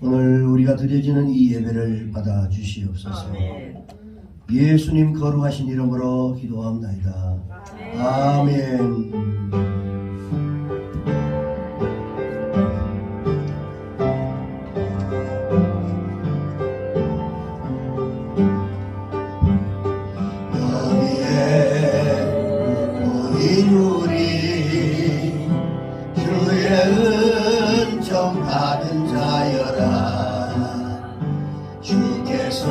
오늘 우리가 드려지는 이 예배를 받아 주시옵소서. 예수님 거룩하신 이름으로 기도합나이다. 아멘. 받은 자여라. 주께서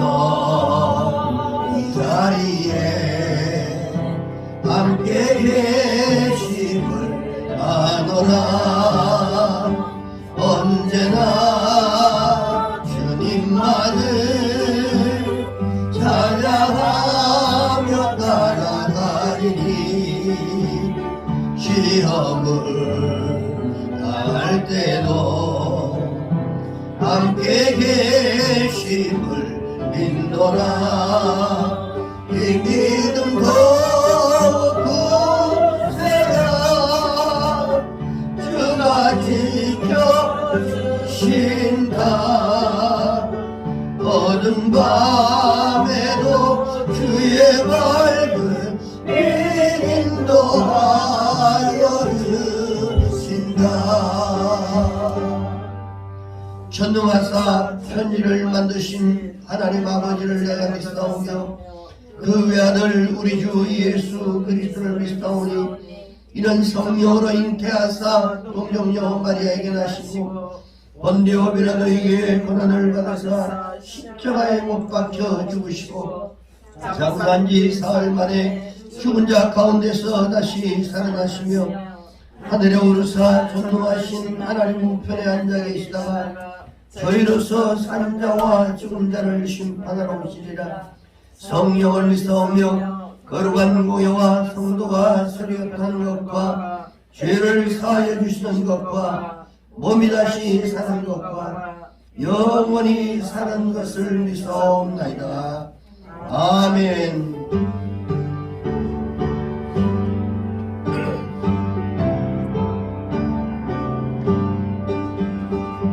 이 자리에 함께 계심을 아노라. 언제나 주님만을 찬양하며 따라가리니 시험을 당할 때도 함께 계심을 믿노라. 이 믿음 거구세라. 주가 지켜주신다. 어두운 밤에도 주의 밝은 인도하여 전능하사 천지를 만드신 하나님 아버지를 내가 믿사오며 그 외아들 우리 주 예수 그리스도를 믿사오니 이는 성령으로 잉태하사 동정녀 마리아에게 나시고 본디오 빌라도에게 고난을 받아사 십자가에 못 박혀 죽으시고 장사한 지 사흘 만에 죽은 자 가운데서 다시 살아나시며 하늘에 오르사 전능하신 하나님 우편에 앉아 계시다가 저희로서 사는 자와 죽은 자를 심판하러 오시리라. 성령을 믿사오며 거룩한 공예와 성도가 서리역하는 것과 죄를 사하여 주시는 것과 몸이 다시 사는 것과 영원히 사는 것을 믿사옵나이다. 아멘.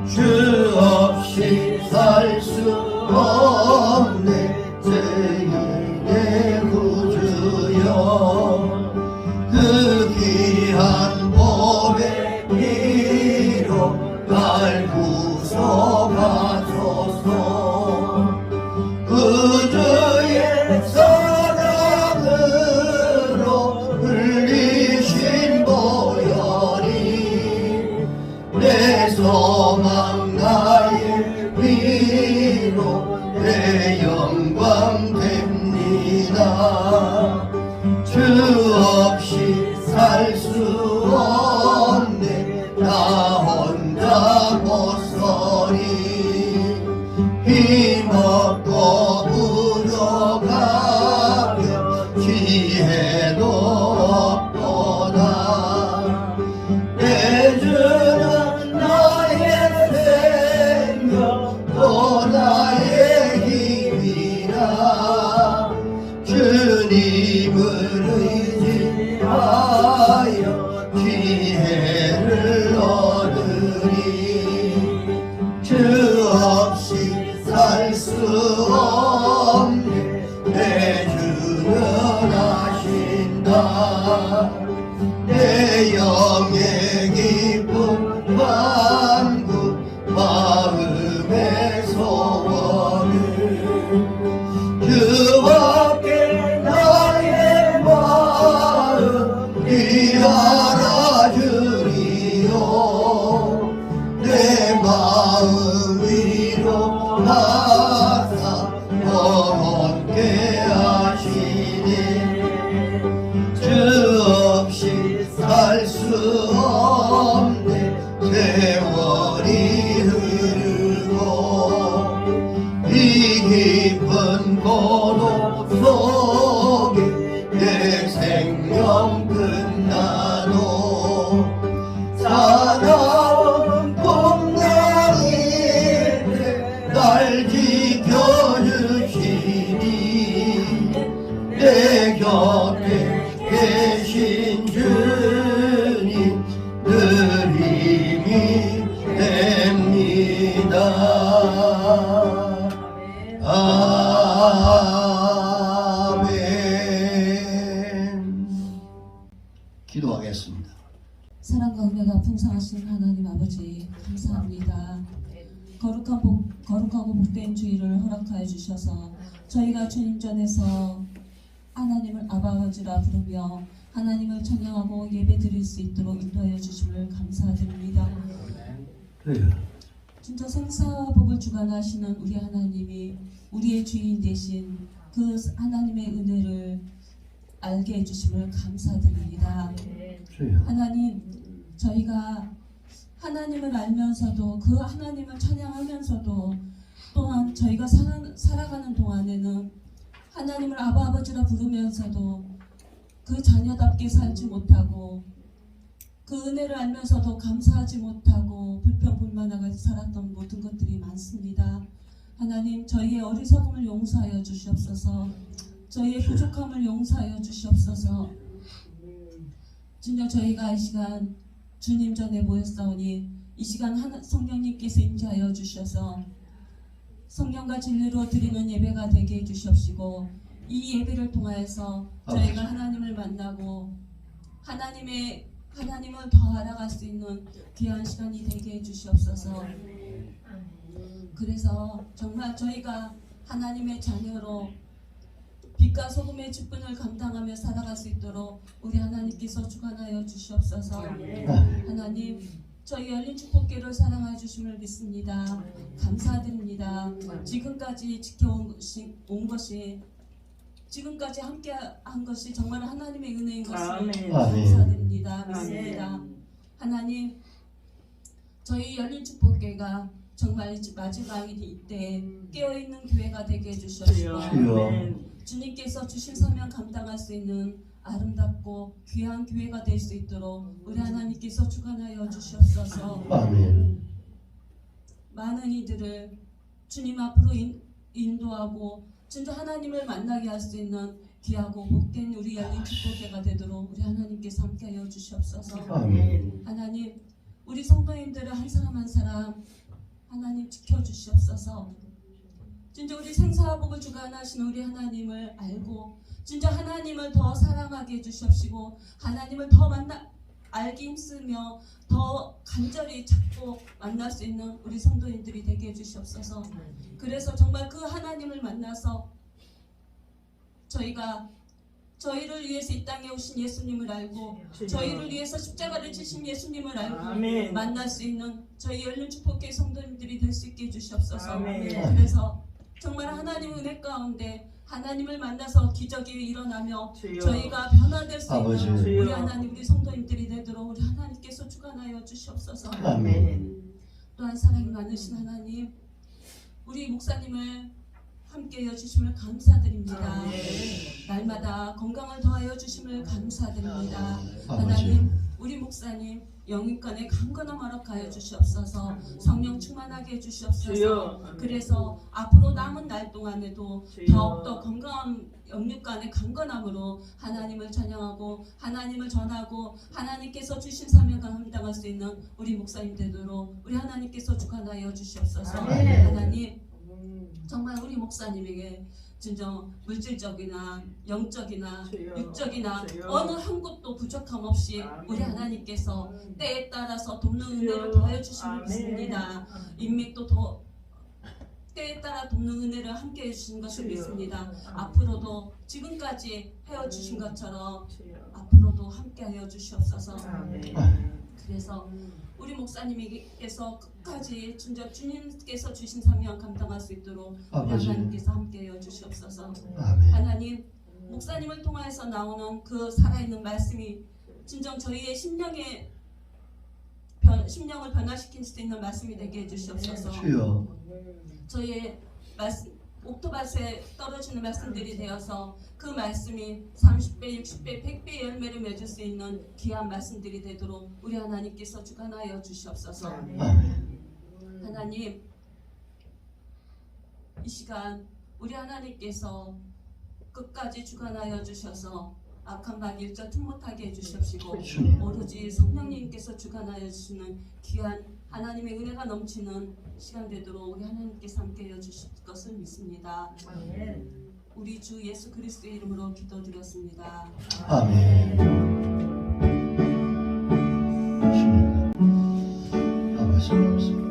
주 없이 살 수 없네 죄인의 구주여. 그 귀한 보배 피로 날 구속하소서. 구주의 사랑으로 흘리신 보혈이 내 소망 나의 위로 내 영광 됩니다. 주 없이 살 수 없네 나 혼자 못서리. 힘없고 부족하며 지혜도 없도다. 내 주는 나의 생명 또 나의 힘이라. 주님을 의지하여 지혜를 얻으리. 주 없이 살 수 없네 내 주는 아신다. 내 영의 기쁨 만국 마음의 소원을 주밖에 나의 마음이 알아주리요. 내 마음 위로 하사 영원케 하시니 주 없이 살 수 없네 세월이 흐르고 이 깊은 고독 속에 내 생명 끝나도 사나운 봄날 아멘. 기도하겠습니다. 사랑과 은혜가 풍성하신 하나님 아버지 감사합니다. 거룩하고 복된 주일을 허락하여 주셔서 저희가 주님 전에서 하나님을 아버지라 부르며 하나님을 찬양하고 예배드릴 수 있도록 인도하여 주심을 감사드립니다. 그래요. 진짜 생사와 복을 주관하시는 우리 하나님이 우리의 주인 되신 그 하나님의 은혜를 알게 해주심을 감사드립니다. 그래요. 하나님, 저희가 하나님을 알면서도 그 하나님을 찬양하면서도 또한 저희가 살아가는 동안에는 하나님을 아버지라 부르면서도 그 자녀답게 살지 못하고 그 은혜를 알면서도 감사하지 못하고 불평불만하게 살았던 모든 것들이 많습니다. 하나님, 저희의 어리석음을 용서하여 주시옵소서. 저희의 부족함을 용서하여 주시옵소서. 진짜 저희가 이 시간 주님 전에 모였사오니 이 시간 성령님께서 임재하여 주셔서 성령과 진리로 드리는 예배가 되게 해주시옵시고 이 예배를 통하여서 저희가 하나님을 만나고 하나님을 더 알아갈 수 있는 귀한 시간이 되게 해주시옵소서. 그래서 정말 저희가 하나님의 자녀로 빛과 소금의 직분을 감당하며 살아갈 수 있도록 우리 하나님께서 주관하여 주시옵소서. 하나님, 저희 열린 축복교를 사랑하여 주심을 믿습니다. 감사드립니다. 지금까지 지켜온 것이 지금까지 함께한 것이 정말 하나님의 은혜인 것을 감사드립니다. 믿습니다. 하나님, 저희 열린 축복교가 정말 마지막이 때 깨어있는 교회가 되게 해주시옵시고 주님께서 주신 사명 감당할 수 있는 아름답고 귀한 교회가 될 수 있도록 우리 하나님께서 주관하여 주시옵소서. 아멘. 많은 이들을 주님 앞으로 인도하고 진짜 하나님을 만나게 할 수 있는 귀하고 복된 우리 열린 축복회가 되도록 우리 하나님께서 함께하여 주시옵소서. 아멘. 하나님, 우리 성도님들을 한 사람 한 사람 하나님 지켜주시옵소서. 진짜 우리 생사와 복을 주관하신 우리 하나님을 알고 진짜 하나님을 더 사랑하게 해주시옵시고 하나님을 더 알기 힘쓰며 더 간절히 찾고 만날 수 있는 우리 성도님들이 되게 해주시옵소서. 그래서 정말 그 하나님을 만나서 저희가 저희를 위해서 이 땅에 오신 예수님을 알고 저희를 위해서 십자가를 지신 예수님을 알고 만날 수 있는 저희 열린 축복교회 성도님들이 될 수 있게 해주시옵소서. 그래서 정말 하나님 은혜 가운데 하나님을 만나서 기적이 일어나며 저희가 변화될 수 있는 우리 하나님 우리 성도님들이 되도록 우리 하나님께서 주관하여 주시옵소서. 또한 사랑이 많으신 하나님, 우리 목사님을 함께해 주심을 감사드립니다. 날마다 건강을 더하여 주심을 감사드립니다. 하나님, 우리 목사님 영육간에 강건함 허락하여 주시옵소서. 성령 충만하게 해주시옵소서. 그래서 앞으로 남은 날 동안에도 더욱더 건강한 영육간의 강건함으로 하나님을 찬양하고 하나님을 전하고 하나님께서 주신 사명을 감당할 수 있는 우리 목사님 되도록 우리 하나님께서 주관하여 주시옵소서. 하나님, 정말 우리 목사님에게 진정 물질적이나 영적이나 육적이나 어느 한 곳도 부족함 없이 우리 하나님께서 때에 따라서 돕는 은혜를 더해 주심을 믿습니다. 인맥도 더 때에 따라 돕는 은혜를 함께 해주신 것을 믿습니다. 앞으로도 지금까지 헤어주신 것처럼 앞으로도 함께 하여 주시옵소서. 그래서 우리 목사님께서 끝까지 진짜 주님께서 주신 사명 감당할 수 있도록 우리 하나님께서 함께해 주시옵소서. 하나님, 목사님을 통하여서 나오는 그 살아있는 말씀이 진정 저희의 심령을 변화시킬 수 있는 말씀이 되게 해주시옵소서. 저희의 옥토밭에 떨어지는 말씀들이 되어서 그 말씀이 30배, 60배, 100배 열매를 맺을 수 있는 귀한 말씀들이 되도록 우리 하나님께서 주관하여 주시옵소서. 하나님, 이 시간 우리 하나님께서 끝까지 주관하여 주셔서 악한 방 일절 틈 못하게 해주시옵시고 오로지 성령님께서 주관하여 주시는 귀한 하나님의 은혜가 넘치는 시간 되도록 우리 하나님께서 함께해 주실 것을 믿습니다. 우리 주 예수 그리스도의 이름으로 기도드렸습니다. 아멘. 말씀하세요.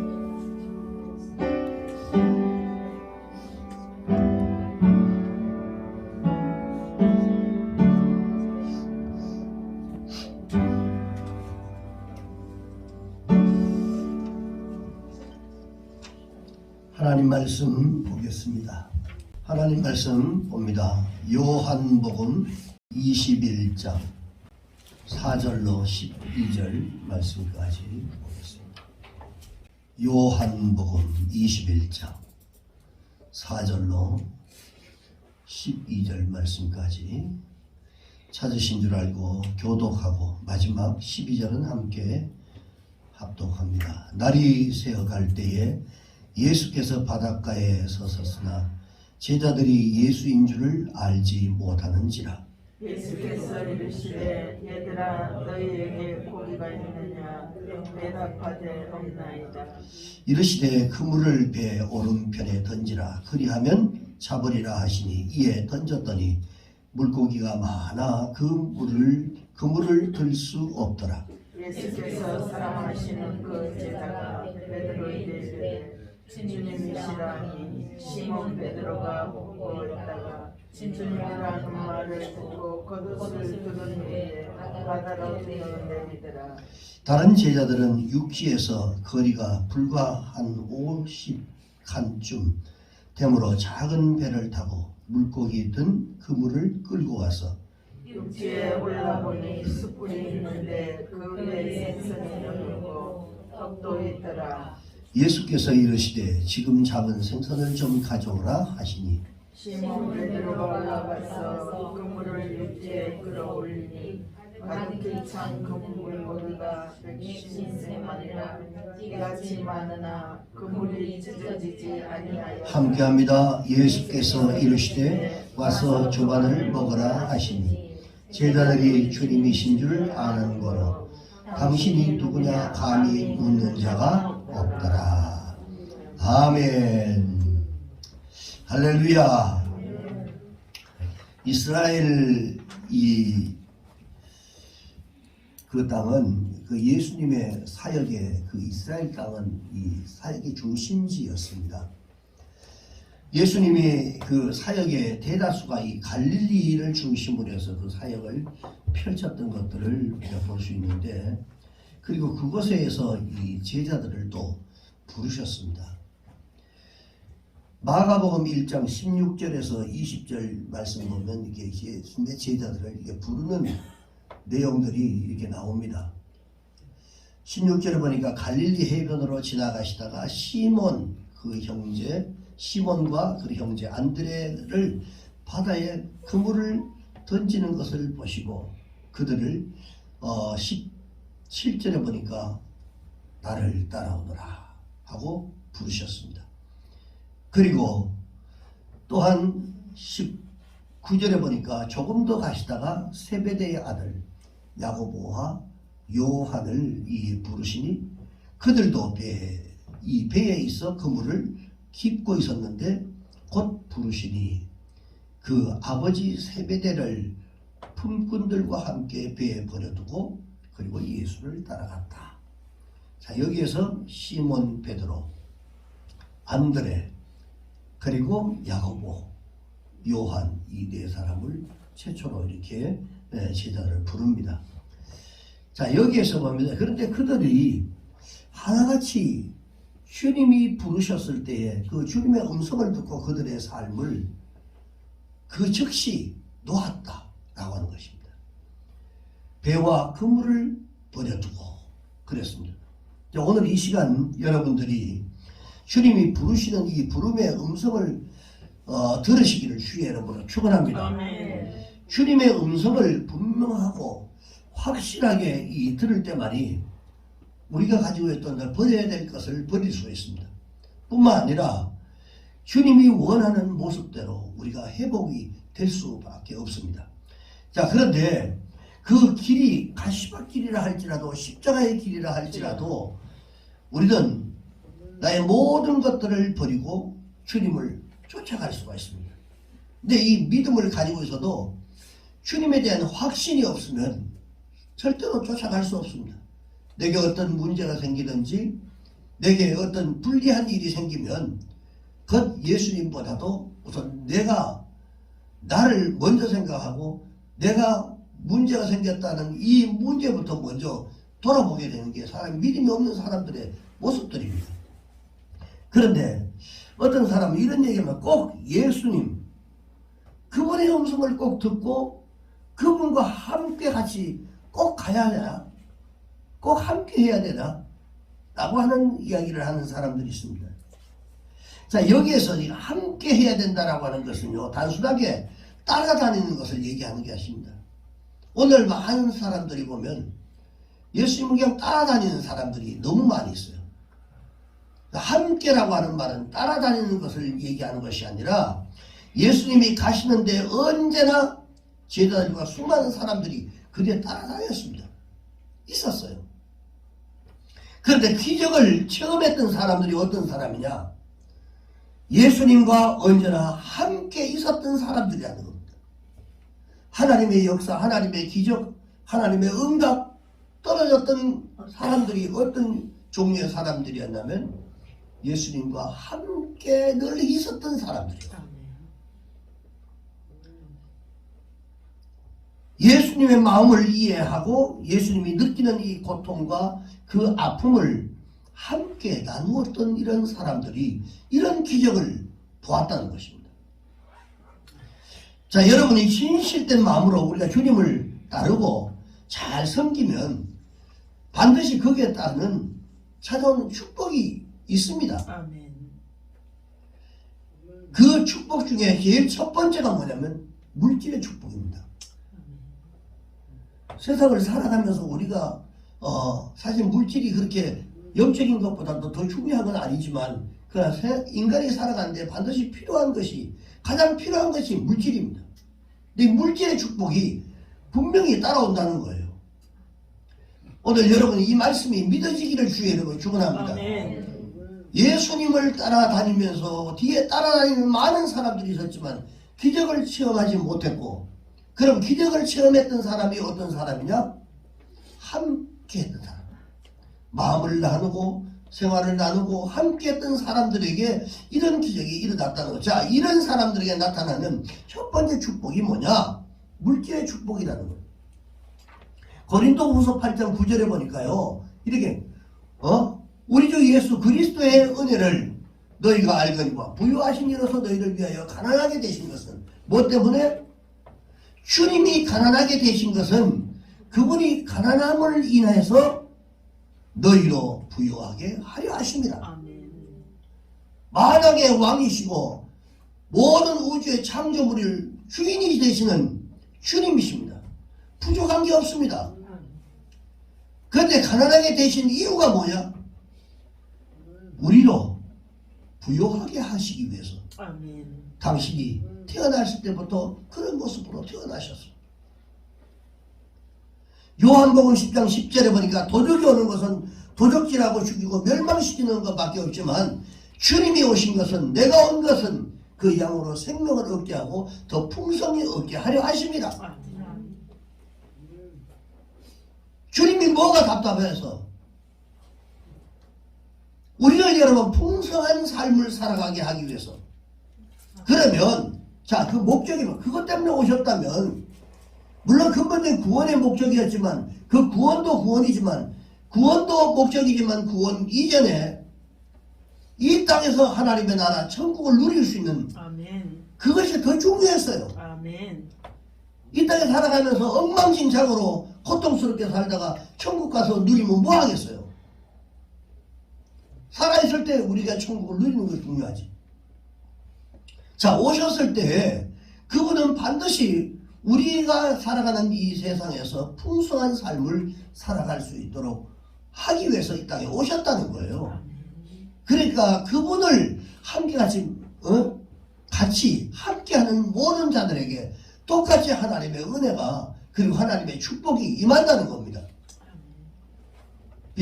하나님 말씀 보겠습니다. 하나님 말씀 봅니다. 요한복음 21장 4절로 12절 말씀까지 보겠습니다. 요한복음 21장 4절로 12절 말씀까지 찾으신 줄 알고 교독하고 마지막 12절은 함께 합독합니다. 날이 새어갈 때에 예수께서 바닷가에 서섰으나 제자들이 예수인 줄을 알지 못하는지라. 예수께서 이르시되 얘들아 너희에게 고기가 있느냐 대답하되 없나이다. 이르시되 그물을 배 오른편에 던지라. 그리하면 잡으리라 하시니 이에 던졌더니 물고기가 많아 그물을 들 수 없더라. 예수께서 사랑하시는 그 제자가 베드로에게 이르되 주님이시라니 시몬 베드로가 묻고 있다가 주님이라는 말을 듣고 겉옷을 두른 후에 바다로 뛰어내리더라. 다른 제자들은 육지에서 거리가 불과 한 50칸쯤 되므로 작은 배를 타고 물고기 든 그물을 끌고 와서 육지에 올라보니 숯불이 있는데 그 위에 생선이 열리고 떡도 있더라. 예수께서 이르시되 지금 잡은 생선을 좀 가져오라 하시니 시몬 베드로가 올라가서 그물을 육지에 끌어올리니 가득히 찬 그물 모두가 113마리라. 이같이 많으나 그물이 찢어지지 아니하여 함께합니다. 예수께서 이르시되 와서 조반을 먹으라 하시니 제자들이 주님이신 줄 아는 거로 당신이 누구냐 감히 묻는 자가 없더라. 아멘. 할렐루야. 이스라엘 그 땅은 그 예수님의 사역의 그 이스라엘 땅은 이 사역의 중심지였습니다. 예수님이 그 사역의 대다수가 이 갈릴리를 중심으로 해서 그 사역을 펼쳤던 것들을 우리가 볼 수 있는데, 그리고 그곳에서 이 제자들을 또 부르셨습니다. 마가복음 1장 16절에서 20절 말씀 보면 이게 예수님의 제자들을 이렇게 부르는 내용들이 이렇게 나옵니다. 16절에 보니까 갈릴리 해변으로 지나가시다가 시몬 그 형제 시몬과 그 형제 안드레를 바다에 그물을 던지는 것을 보시고 그들을 17절에 보니까 나를 따라오너라 하고 부르셨습니다. 그리고 또한 19절에 보니까 조금 더 가시다가 세베대의 아들 야고보와 요한을 부르시니 그들도 이 배에 있어 그물을 깁고 있었는데 곧 부르시니 그 아버지 세베대를 품꾼들과 함께 배에 버려두고 그리고 예수를 따라갔다. 자, 여기에서 시몬 베드로, 안드레, 그리고 야고보, 요한 이 네 사람을 최초로 이렇게 제자들을 부릅니다. 자, 여기에서 봅니다. 그런데 그들이 하나같이 주님이 부르셨을 때에 그 주님의 음성을 듣고 그들의 삶을 그 즉시 놓았다라고 하는 것입니다. 배와 그물을 버려두고 그랬습니다. 자, 오늘 이 시간 여러분들이 주님이 부르시는 이 부름의 음성을 들으시기를 주의 이름으로 축원합니다. 주님의 음성을 분명하고 확실하게 들을 때만이 우리가 가지고 있던 걸 버려야 될 것을 버릴 수 있습니다. 뿐만 아니라 주님이 원하는 모습대로 우리가 회복이 될 수밖에 없습니다. 자, 그런데 그 길이 가시밭길이라 할지라도 십자가의 길이라 할지라도 우리는 나의 모든 것들을 버리고 주님을 쫓아갈 수가 있습니다. 근데 이 믿음을 가지고 있어도 주님에 대한 확신이 없으면 절대로 쫓아갈 수 없습니다. 내게 어떤 문제가 생기든지 내게 어떤 불리한 일이 생기면 그 예수님보다도 우선 내가 나를 먼저 생각하고 내가 문제가 생겼다는 이 문제부터 먼저 돌아보게 되는 게 사람 믿음이 없는 사람들의 모습들입니다. 그런데 어떤 사람은 이런 얘기하면 꼭 예수님 그분의 음성을 꼭 듣고 그분과 함께 같이 꼭 가야 되나? 꼭 함께 해야 되나? 라고 하는 이야기를 하는 사람들이 있습니다. 자, 여기에서 함께 해야 된다라고 하는 것은요, 단순하게 따라다니는 것을 얘기하는 게 아닙니다. 오늘 많은 사람들이 보면 예수님을 그냥 따라다니는 사람들이 너무 많이 있어요. 함께라고 하는 말은 따라다니는 것을 얘기하는 것이 아니라 예수님이 가시는데 언제나 제자들과 수많은 사람들이 그에 따라다녔습니다. 있었어요. 그런데 기적을 체험했던 사람들이 어떤 사람이냐? 예수님과 언제나 함께 있었던 사람들이라는 겁니다. 하나님의 역사, 하나님의 기적, 하나님의 응답 떨어졌던 사람들이 어떤 종류의 사람들이었냐면 예수님과 함께 늘 있었던 사람들이에요. 예수님의 마음을 이해하고 예수님이 느끼는 이 고통과 그 아픔을 함께 나누었던 이런 사람들이 이런 기적을 보았다는 것입니다. 자, 여러분이 진실된 마음으로 우리가 주님을 따르고 잘 섬기면 반드시 거기에 따른 찾아오는 축복이 있습니다. 아멘. 그 축복 중에 제일 첫 번째가 뭐냐면 물질의 축복입니다. 세상을 살아가면서 우리가 사실 물질이 그렇게 영적인 것보다도 더 중요한 건 아니지만 그러나 인간이 살아가는데 반드시 필요한 것이 가장 필요한 것이 물질입니다. 근데 물질의 축복이 분명히 따라온다는 거예요. 오늘 여러분 이 말씀이 믿어지기를 주의 이름으로 축원합니다. 아멘. 예수님을 따라다니면서 뒤에 따라다니는 많은 사람들이 있었지만 기적을 체험하지 못했고 그럼 기적을 체험했던 사람이 어떤 사람이냐? 함께 했던 사람. 마음을 나누고 생활을 나누고 함께 했던 사람들에게 이런 기적이 일어났다는 것. 자, 이런 사람들에게 나타나는 첫 번째 축복이 뭐냐? 물질의 축복이라는 거예요. 고린도후서 8장 9절에 보니까요. 이렇게 우리 주 예수 그리스도의 은혜를 너희가 알거니와 부유하신 이로서 너희를 위하여 가난하게 되신 것은 뭐 때문에? 주님이 가난하게 되신 것은 그분이 가난함을 인해서 너희로 부유하게 하려 하십니다. 아멘. 만왕의 왕이시고 모든 우주의 창조물을 주인이 되시는 주님이십니다. 부족한 게 없습니다. 그런데 가난하게 되신 이유가 뭐냐? 우리로 부유하게 하시기 위해서. 아멘. 당신이 태어났을 때부터 그런 모습으로 태어나셨어. 요한복음 10장 10절에 보니까 도적이 오는 것은 도적질하고 죽이고 멸망시키는 것밖에 없지만 주님이 오신 것은 내가 온 것은 그 양으로 생명을 얻게 하고 더 풍성히 얻게 하려 하십니다. 아멘. 주님이 뭐가 답답해서 우리를 여러분 풍성한 삶을 살아가게 하기 위해서 그러면 자, 그 목적이 그것 때문에 오셨다면 물론 근본적인 구원의 목적이었지만 그 구원도 구원이지만 구원도 목적이지만 구원 이전에 이 땅에서 하나님의 나라 천국을 누릴 수 있는 아멘. 그것이 더 중요했어요. 아멘. 이 땅에 살아가면서 엉망진창으로 고통스럽게 살다가 천국 가서 누리면 뭐 하겠어요? 살아있을 때 우리가 천국을 누리는 것이 중요하지. 자, 오셨을 때 그분은 반드시 우리가 살아가는 이 세상에서 풍성한 삶을 살아갈 수 있도록 하기 위해서 이 땅에 오셨다는 거예요. 그러니까 그분을 같이 함께하는 모든 자들에게 똑같이 하나님의 은혜가 그리고 하나님의 축복이 임한다는 겁니다.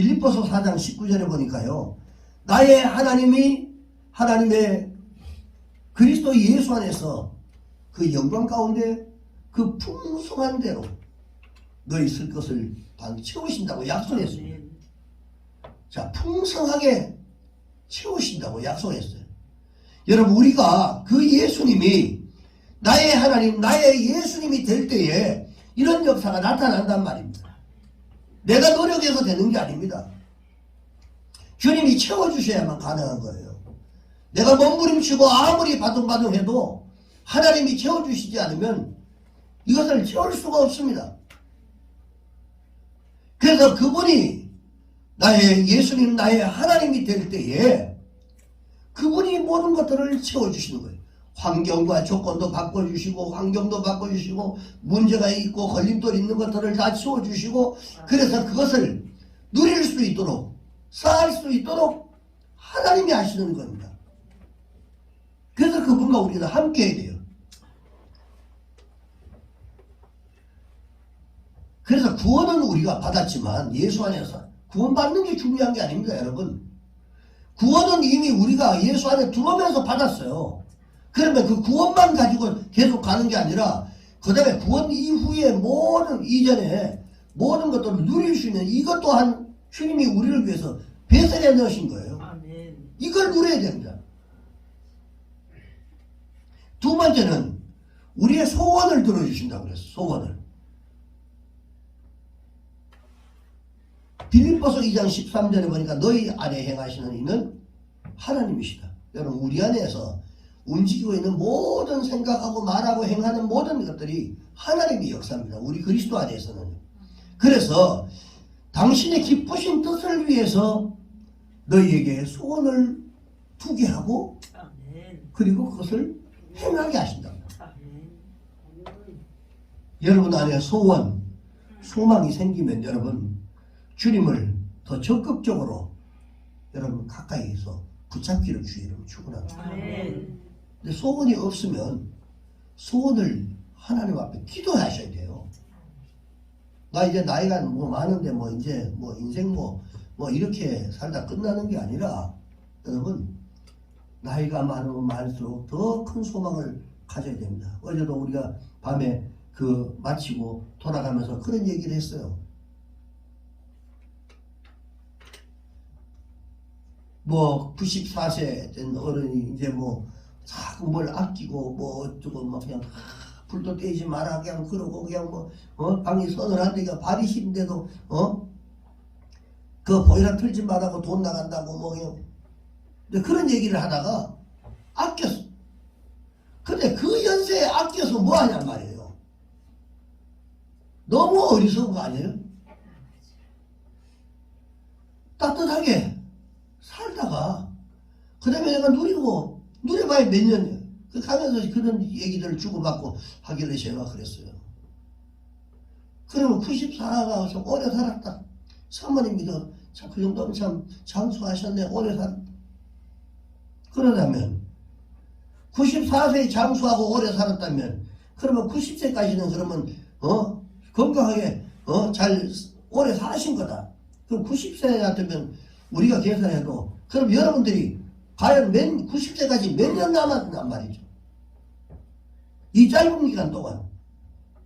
빌립보서 4장 19절에 보니까요. 나의 하나님이 하나님의 그리스도 예수 안에서 그 영광 가운데 그 풍성한 대로 너희 쓸 것을 채우신다고 약속했어요. 자, 풍성하게 채우신다고 약속했어요. 여러분, 우리가 그 예수님이 나의 하나님, 나의 예수님이 될 때에 이런 역사가 나타난단 말입니다. 내가 노력해서 되는 게 아닙니다. 주님이 채워주셔야만 가능한 거예요. 내가 몸부림치고 아무리 바둥바둥해도 하나님이 채워주시지 않으면 이것을 채울 수가 없습니다. 그래서 그분이 나의 예수님, 나의 하나님이 될 때에 그분이 모든 것들을 채워주시는 거예요. 환경과 조건도 바꿔주시고 환경도 바꿔주시고 문제가 있고 걸림돌 있는 것들을 다 채워주시고 그래서 그것을 누릴 수 있도록 쌓을 수 있도록 하나님이 하시는 겁니다. 그래서 그분과 우리는 함께 해야 돼요. 그래서 구원은 우리가 받았지만 예수 안에서 구원받는 게 중요한 게 아닙니다, 여러분. 구원은 이미 우리가 예수 안에 들어오면서 받았어요. 그러면 그 구원만 가지고 계속 가는 게 아니라 그 다음에 구원 이후에 모든 이전에 모든 것들을 누릴 수 있는 이것 또한 주님이 우리를 위해서 배설해 넣으신 거예요. 아멘. 이걸 누려야 됩니다. 두 번째는 우리의 소원을 들어주신다고 그랬어요. 소원을. 빌립보서 2장 13절에 보니까 너희 안에 행하시는 이는 하나님이시다. 여러분, 우리 안에서 움직이고 있는 모든 생각하고 말하고 행하는 모든 것들이 하나님의 역사입니다. 우리 그리스도 안에서는. 그래서 당신의 기쁘신 뜻을 위해서 너희에게 소원을 두게 하고 아멘. 그리고 그것을 행하게 하신다. 아멘. 여러분 안에 소원, 소망이 생기면 여러분 주님을 더 적극적으로 여러분 가까이서 붙잡기를 주의를 축원합니다. 아멘. 근데 소원이 없으면 소원을 하나님 앞에 기도하셔야 돼요. 나 이제 나이가 뭐 많은데 뭐 이제 뭐 인생 뭐 이렇게 살다 끝나는 게 아니라 여러분 나이가 많으면 많을수록 더 큰 소망을 가져야 됩니다. 어제도 우리가 밤에 그 마치고 돌아가면서 그런 얘기를 했어요. 뭐 94세 된 어른이 이제 뭐 자꾸 뭘 아끼고 뭐 어쩌고 막 그냥 불도 떼지 마라 그냥 그러고 그냥 뭐 방이 서늘한데 발이 시린데도 그 보일러 틀지 말라고 돈 나간다고 뭐 그냥 근데 그런 얘기를 하다가 아꼈어. 근데 그 연세에 아껴서 뭐 하냔 말이에요. 너무 어리석은 거 아니에요? 따뜻하게 살다가 그 다음에 내가 누려봐야 몇 년이에요. 그 가면서 그런 얘기들을 주고받고 하길래 제가 그랬어요. 그러면 94가 좀 오래 살았다. 사모님도 참 그 정도면 참 장수하셨네. 오래 살았다. 그러다면 94세에 장수하고 오래 살았다면 그러면 90세까지는 그러면 건강하게 잘 오래 사신 거다. 그럼 90세 같으면 우리가 계산해도 그럼 여러분들이 과연 90세까지 몇 년 남았단 말이죠. 이 짧은 기간 동안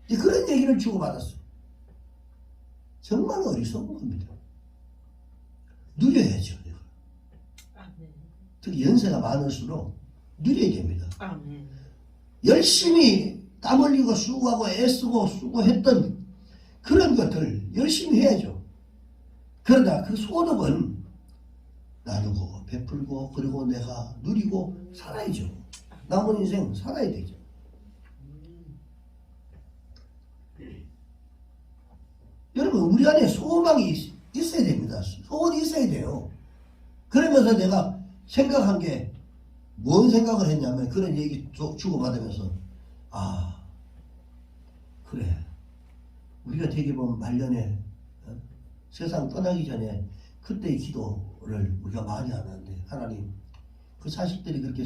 그런 얘기를 주고받았어요. 정말 어리석은 겁니다. 누려야죠. 특히 연세가 많을수록 누려야 됩니다. 아멘. 열심히 땀 흘리고 수고하고 애쓰고 수고했던 그런 것들 열심히 해야죠. 그러다 그 소득은 나누고 베풀고 그리고 내가 누리고 살아야죠. 남은 인생 살아야 되죠. 여러분 우리 안에 소망이 있어야 됩니다. 소원이 있어야 돼요. 그러면서 내가 생각한 게 뭔 생각을 했냐면 그런 얘기 주고받으면서 그래 우리가 되게 보면 말년에 세상 떠나기 전에 그때의 기도를 우리가 많이 안 하는데 하나님 그 자식들이 그렇게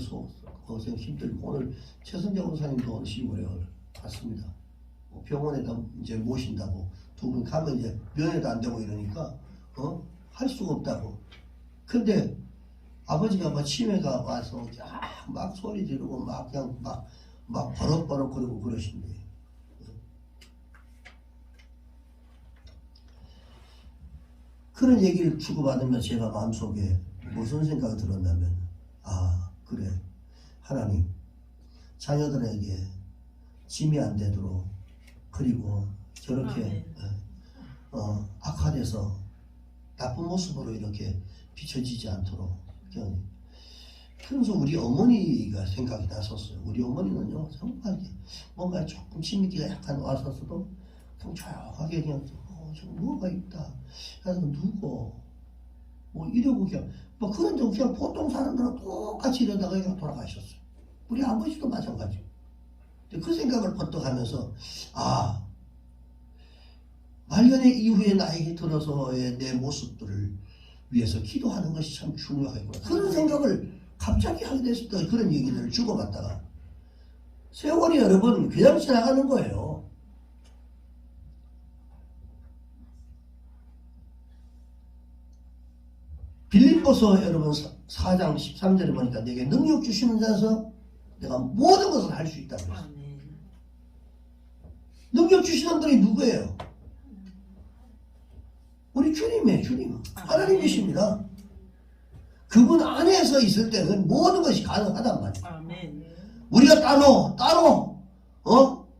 고생 힘들고 오늘 최선재 원사님도 오늘 시골에 갔습니다. 병원에다 이제 모신다고 두 분 가면 이제 면회도 안 되고 이러니까 할 수가 없다고. 근데 아버지가 막 치매가 와서 막 소리 지르고 막 그냥 막 버럭버럭거리고 그러신대. 그런 얘기를 주고받으면 제가 마음속에 무슨 생각이 들었냐면, 아 그래, 하나님 자녀들에게 짐이 안 되도록, 그리고 저렇게 악화돼서 나쁜 모습으로 이렇게 비춰지지 않도록, 그래서 우리 어머니가 생각이 났었어요. 우리 어머니는요, 정말 뭔가 조금 침기가 약간 왔었어도 그냥 조용하게 그냥 좀 뭐가 있다, 그래서 누구 뭐 이러고 그냥 뭐 그런 좀 그냥 보통 사람들은 똑같이 이러다가 그냥 돌아가셨어요. 우리 아버지도 마찬가지. 그 생각을 번뜩 하면서, 아, 말년의 이후에 나이 들어서의 내 모습들을 위해서 기도하는 것이 참 중요하겠구나. 그런 생각을 갑자기 하게 됐을 때 그런 얘기를 주고받다가, 세월이 여러분 그냥 지나가는 거예요. 빌립보서 여러분 4장 13절에 보니까 내게 능력 주시는 자서 내가 모든 것을 할 수 있다고 했어요. 능력 주시는 분이 누구예요? 우리 주님이에요. 주님. 하나님이십니다. 그분 안에서 있을 때는 모든 것이 가능하단 말이에요. 우리가 따로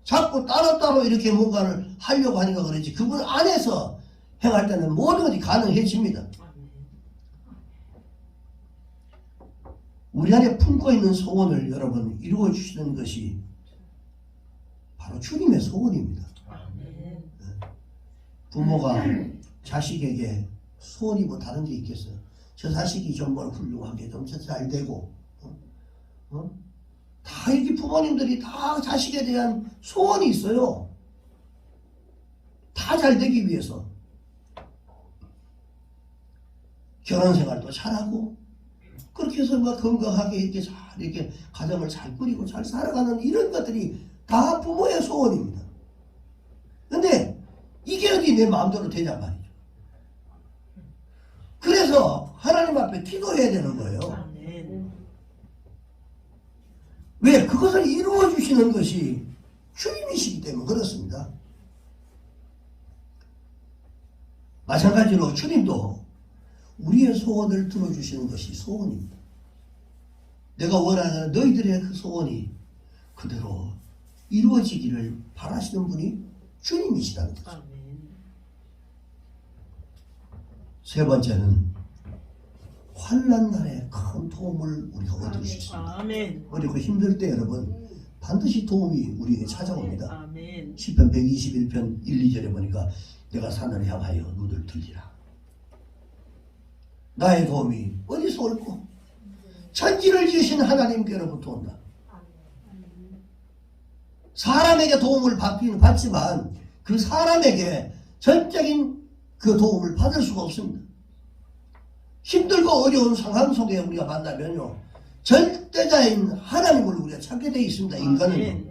자꾸 따로 이렇게 뭔가를 하려고 하니까 그러지, 그분 안에서 행할 때는 모든 것이 가능해집니다. 우리 안에 품고 있는 소원을 여러분 이루어 주시는 것이 바로 주님의 소원입니다. 부모가 자식에게 소원이 뭐 다른 게 있겠어요? 저 자식이 좀 뭘 훌륭하게 좀 잘 되고, 다 이렇게 부모님들이 다 자식에 대한 소원이 있어요. 다 잘 되기 위해서. 결혼 생활도 잘하고, 그렇게 해서 막 건강하게 이렇게 가정을 잘 꾸리고 잘 살아가는 이런 것들이 다 부모의 소원입니다. 근데 이게 어디 내 마음대로 되냔 말이죠. 그래서 하나님 앞에 기도해야 되는 거예요. 왜? 그것을 이루어 주시는 것이 주님이시기 때문에 그렇습니다. 마찬가지로 주님도 우리의 소원을 들어주시는 것이 소원입니다. 내가 원하는 너희들의 그 소원이 그대로 이루어지기를 바라시는 분이 주님이시라는 거죠. 세 번째는 환난 날에 큰 도움을 우리가 얻을 수 있습니다. 그리고 힘들 때 여러분 반드시 도움이 우리에게 찾아옵니다. 시편 121편 1, 2절에 보니까 내가 산을 향하여 눈을 들리라. 나의 도움이 어디서 올고? 천지를 지으신 하나님께로부터 온다. 사람에게 도움을 받기는 받지만 그 사람에게 전적인 그 도움을 받을 수가 없습니다. 힘들고 어려운 상황 속에 우리가 만나면요, 절대자인 하나님을 우리가 찾게 되어 있습니다. 인간은.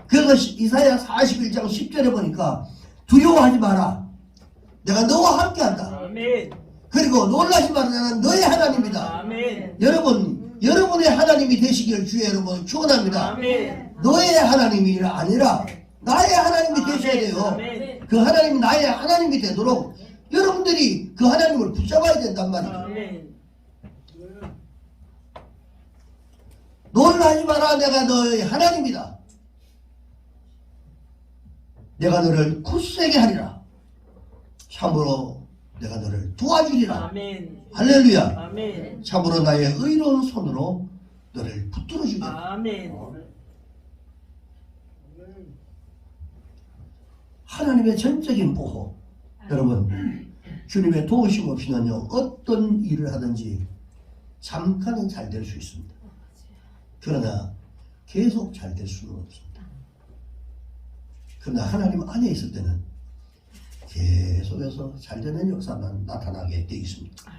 그래서 이사야 41장 10절에 보니까 두려워하지 마라. 내가 너와 함께한다. 그리고 놀라지 마라. 나는 너의 하나님이다. 여러분, 여러분의 하나님이 되시기를 주의 여러분 축원합니다. 너의 하나님이 아니라 나의 하나님이 되셔야 돼요. 그 하나님이 나의 하나님이 되도록 여러분들이 그 하나님을 붙잡아야 된단 말이죠. 놀라지 마라. 내가 너의 하나님이다. 내가 너를 굳세게 하리라. 참으로 내가 너를 도와주리라. 할렐루야. 참으로 나의 의로운 손으로 너를 붙들어 주리라. 하나님의 전적인 보호. 여러분, 주님의 도우심 없이는요, 어떤 일을 하든지 잠깐은 잘 될 수 있습니다. 그러나 계속 잘 될 수는 없습니다. 그러나 하나님 안에 있을 때는 계속해서 잘 되는 역사만 나타나게 되어 있습니다.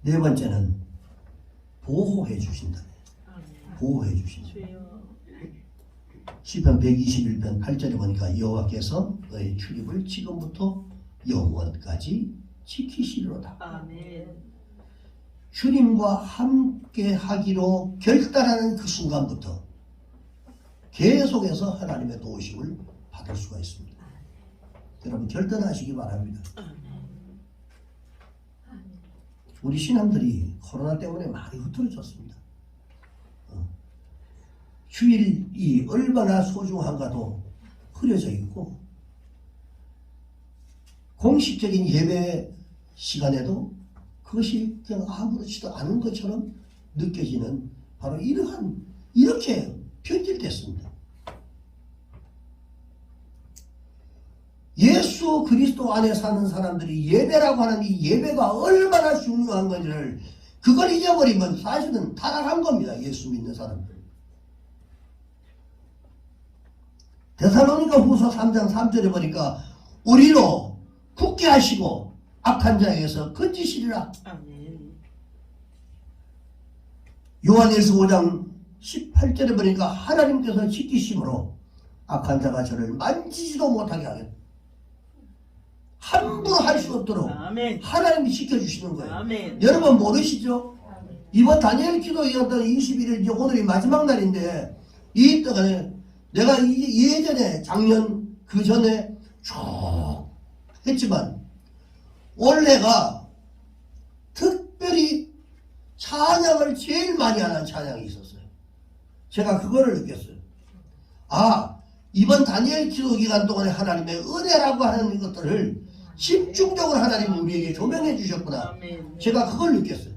네 번째는 보호해 주신다. 보호해 주신다. 시편 121편 8절에 보니까 여호와께서 너의 출입을 지금부터 영원까지 지키시리로다. 아멘. 주님과 함께 하기로 결단하는 그 순간부터 계속해서 하나님의 도우심을 받을 수가 있습니다. 여러분 결단하시기 바랍니다. 우리 신앙들이 코로나 때문에 많이 흐트러졌습니다. 주일이 얼마나 소중한가도 흐려져 있고 공식적인 예배 시간에도 그것이 그냥 아무렇지도 않은 것처럼 느껴지는 바로 이렇게 변질됐습니다. 예수 그리스도 안에 사는 사람들이 예배라고 하는 이 예배가 얼마나 중요한 건지를 그걸 잊어버리면 사실은 타락한 겁니다. 예수 믿는 사람들. 데살로니가 후서 3장 3절에 보니까 우리로 굳게 하시고 악한 자에게서 건지시리라. 아멘. 요한일서 5장 18절에 보니까 하나님께서 지키심으로 악한 자가 저를 만지지도 못하게 하겠다. 함부로 할 수 없도록 아멘. 하나님이 지켜주시는 거예요. 아멘. 여러분 모르시죠? 이번 다니엘 기도회였던 21일 이제 오늘이 마지막 날인데 이 동안에 내가 예전에 작년 그 전에 쭉 했지만 올해가 특별히 찬양을 제일 많이 하는 찬양이 있었어요. 제가 그거를 느꼈어요. 아, 이번 다니엘 기도 기간 동안에 하나님의 은혜라고 하는 것들을 집중적으로 하나님은 우리에게 조명해 주셨구나. 아멘. 제가 그걸 느꼈어요.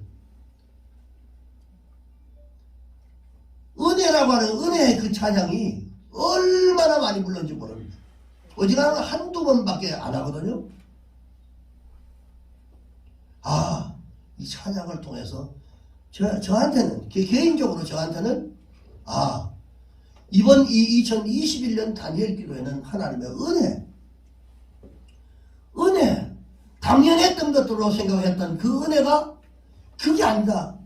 은혜라고 하는 은혜의 그 찬양이 얼마나 많이 불렀는지 모릅니다. 어지간하면 한두 번밖에 안 하거든요. 아, 이 찬양을 통해서 저한테는 개인적으로 저한테는 아, 이번 2021년 다니엘 기도에는 하나님의 은혜 당연했던 것으로 생각했던 그 은혜가 그게 아니다.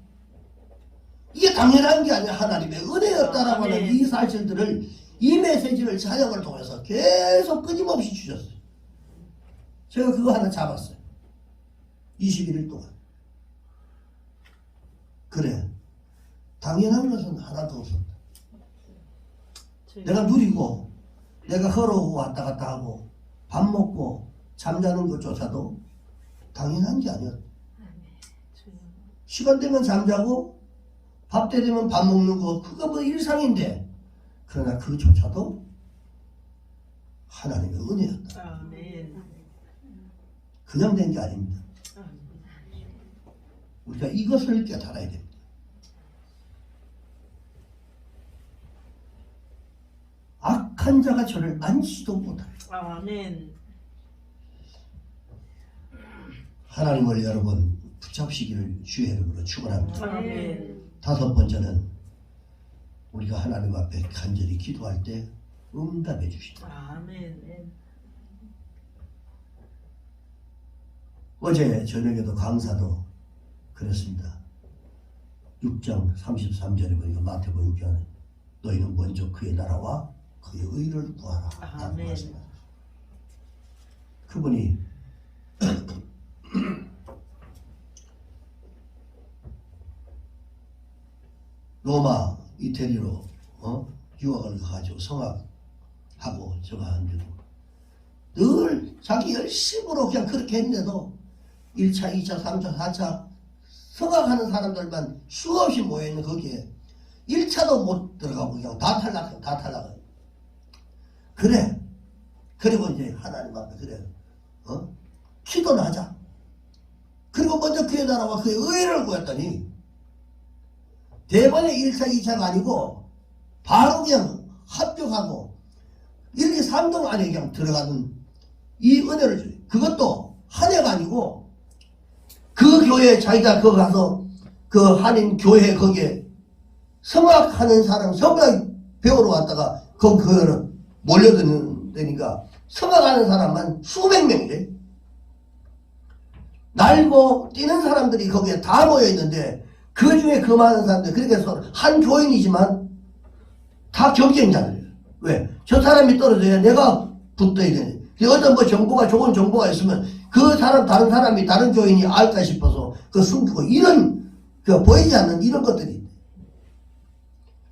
이게 당연한 게 아니라 하나님의 은혜였다라고 하는 이 사실들을 이 메시지를 찬양을 통해서 계속 끊임없이 주셨어요. 제가 그거 하나 잡았어요. 21일 동안. 그래, 당연한 것은 하나도 없었다. 내가 누리고 내가 걸어오고 왔다 갔다 하고 밥 먹고 잠자는 것조차도 당연한 게 아니었다. 시간 되면 잠자고 밥 때 되면 밥 먹는 거 그거 뭐 일상인데 그러나 그조차도 하나님의 은혜였다. 아멘. 그냥 된 게 아닙니다. 우리가 이것을 깨달아야 됩니다. 악한 자가 저를 만지지도 못하리. 아멘. 하나님을 여러분 붙잡시기를 주의 이름으로 축원합니다. 아멘. 다섯 번째는 우리가 하나님 앞에 간절히 기도할 때 응답해 주신다. 아멘. 어제 저녁에도 강사도 그랬습니다. 6장 33절에 보니까 마태복음 6장에 너희는 먼저 그의 나라와 그의 의를 구하라 라고 아멘. 말씀하셨어요. 그분이 로마 이태리로 유학을 가가지고 성악하고 저거 하는데도 늘 자기 열심으로 그냥 그렇게 했는데도 1차, 2차, 3차, 4차 성악하는 사람들만 수없이 모여있는 거기에 1차도 못 들어가고 그냥 다 탈락해요. 그래. 그리고 이제 하나님 앞에 그래. 기도를 하자. 그리고 먼저 그의 나라와 그의 의를 구했더니 대번에 1차, 2차가 아니고 바로 그냥 합격하고 1, 2, 3등 안에 그냥 들어가는 이 은혜를 줘요. 그것도 한 해가 아니고 그 교회 자기가 거기 가서 그 한인 교회 거기에 성악하는 사람 성악 배우러 왔다가 그 교회를 몰려드니까 성악하는 사람만 수백 명이래. 날고 뛰는 사람들이 거기에 다 모여있는데 그 중에 그 많은 사람들 그렇게 한 교인이지만 다 경쟁자들이에요. 왜? 저 사람이 떨어져야 내가 붙어야 되네. 어떤 뭐 정보가 좋은 정보가 있으면 그 그 사람, 다른 사람이, 다른 교인이 알까 싶어서 그 숨기고, 이런, 그 보이지 않는 이런 것들이.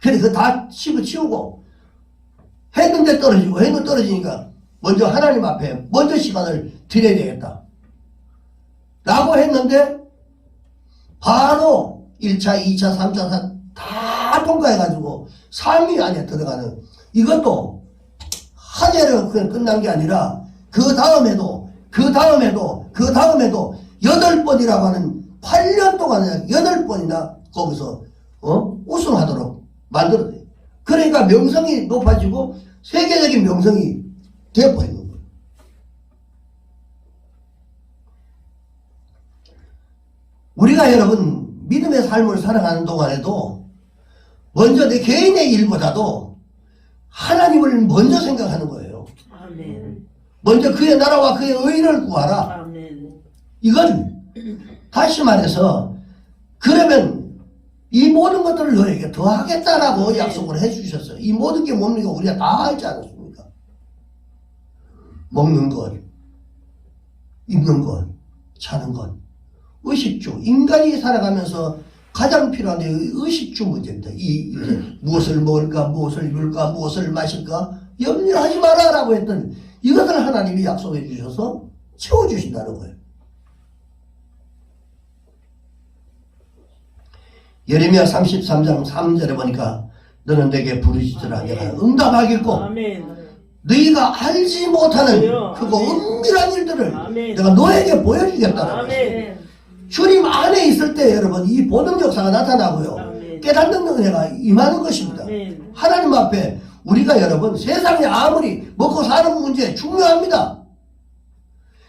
그래, 그거 다 집어치우고, 했는데 떨어지고, 했는데 떨어지니까, 먼저 하나님 앞에 먼저 시간을 드려야 되겠다. 라고 했는데, 바로 1차, 2차, 3차, 4차 다 통과해가지고 3위 안에 들어가는 이것도 한 해로 그냥 끝난 게 아니라 그 다음에도 8번이라고 하는 8년 동안 8번이나 거기서 우승하도록 만들어요. 그러니까 명성이 높아지고 세계적인 명성이 되어버리는 거예요. 우리가 여러분 믿음의 삶을 살아가는 동안에도 먼저 내 개인의 일보다도 하나님을 먼저 생각하는 거예요. 아멘. 먼저 그의 나라와 그의 의를 구하라. 아멘. 이건 다시 말해서 그러면 이 모든 것들을 너에게 더하겠다라고 약속을 해주셨어요. 이 모든 게 뭡니까? 우리가 다 알지 않았습니까? 먹는 것, 입는 것, 자는 것, 의식주. 인간이 살아가면서 가장 필요한 게 의식주 문제입니다. 무엇을 먹을까, 무엇을 입을까, 무엇을 마실까 염려하지 마라라고 했던 이것을 하나님이 약속해 주셔서 채워주신다는 거예요. 예레미야 33장 3절에 보니까 너는 내게 부르짖으라 내가 응답하겠고 아멘. 너희가 알지 못하는 그래요. 크고 아멘. 은밀한 일들을 아멘. 내가 너에게 보여주겠다는 거예요. 아멘. 주님 안에 있을 때 여러분 이 보는 역사가 나타나고요. 아멘. 깨닫는 은혜가 임하는 것입니다. 아멘. 하나님 앞에 우리가 여러분 세상에 아무리 먹고 사는 문제 중요합니다.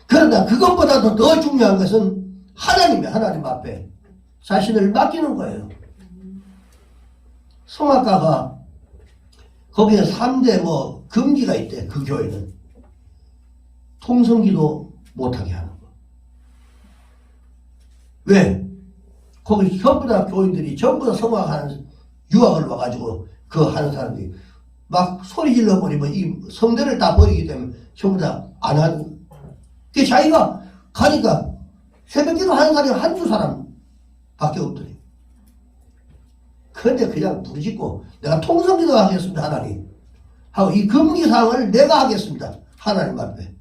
그러나 그것보다도 더 중요한 것은 하나님 앞에 자신을 맡기는 거예요. 성악가가 거기에 3대 금기가 있대. 그 교회는 통성기도 못하게 하는 거. 왜? 거기 전부 다 교인들이 전부 다 성악하는 유학을 와가지고 그 하는 사람들이 막 소리 질러 버리면 이 성대를 다 버리기 때문에 전부 다 안 하는. 그 자기가 가니까 새벽기도 하는 사람이 한두 사람 밖에 없더니. 그런데 그냥 부르짖고 내가 통성기도 하겠습니다 하나님 하고 이 금기사항을 내가 하겠습니다 하나님 앞에.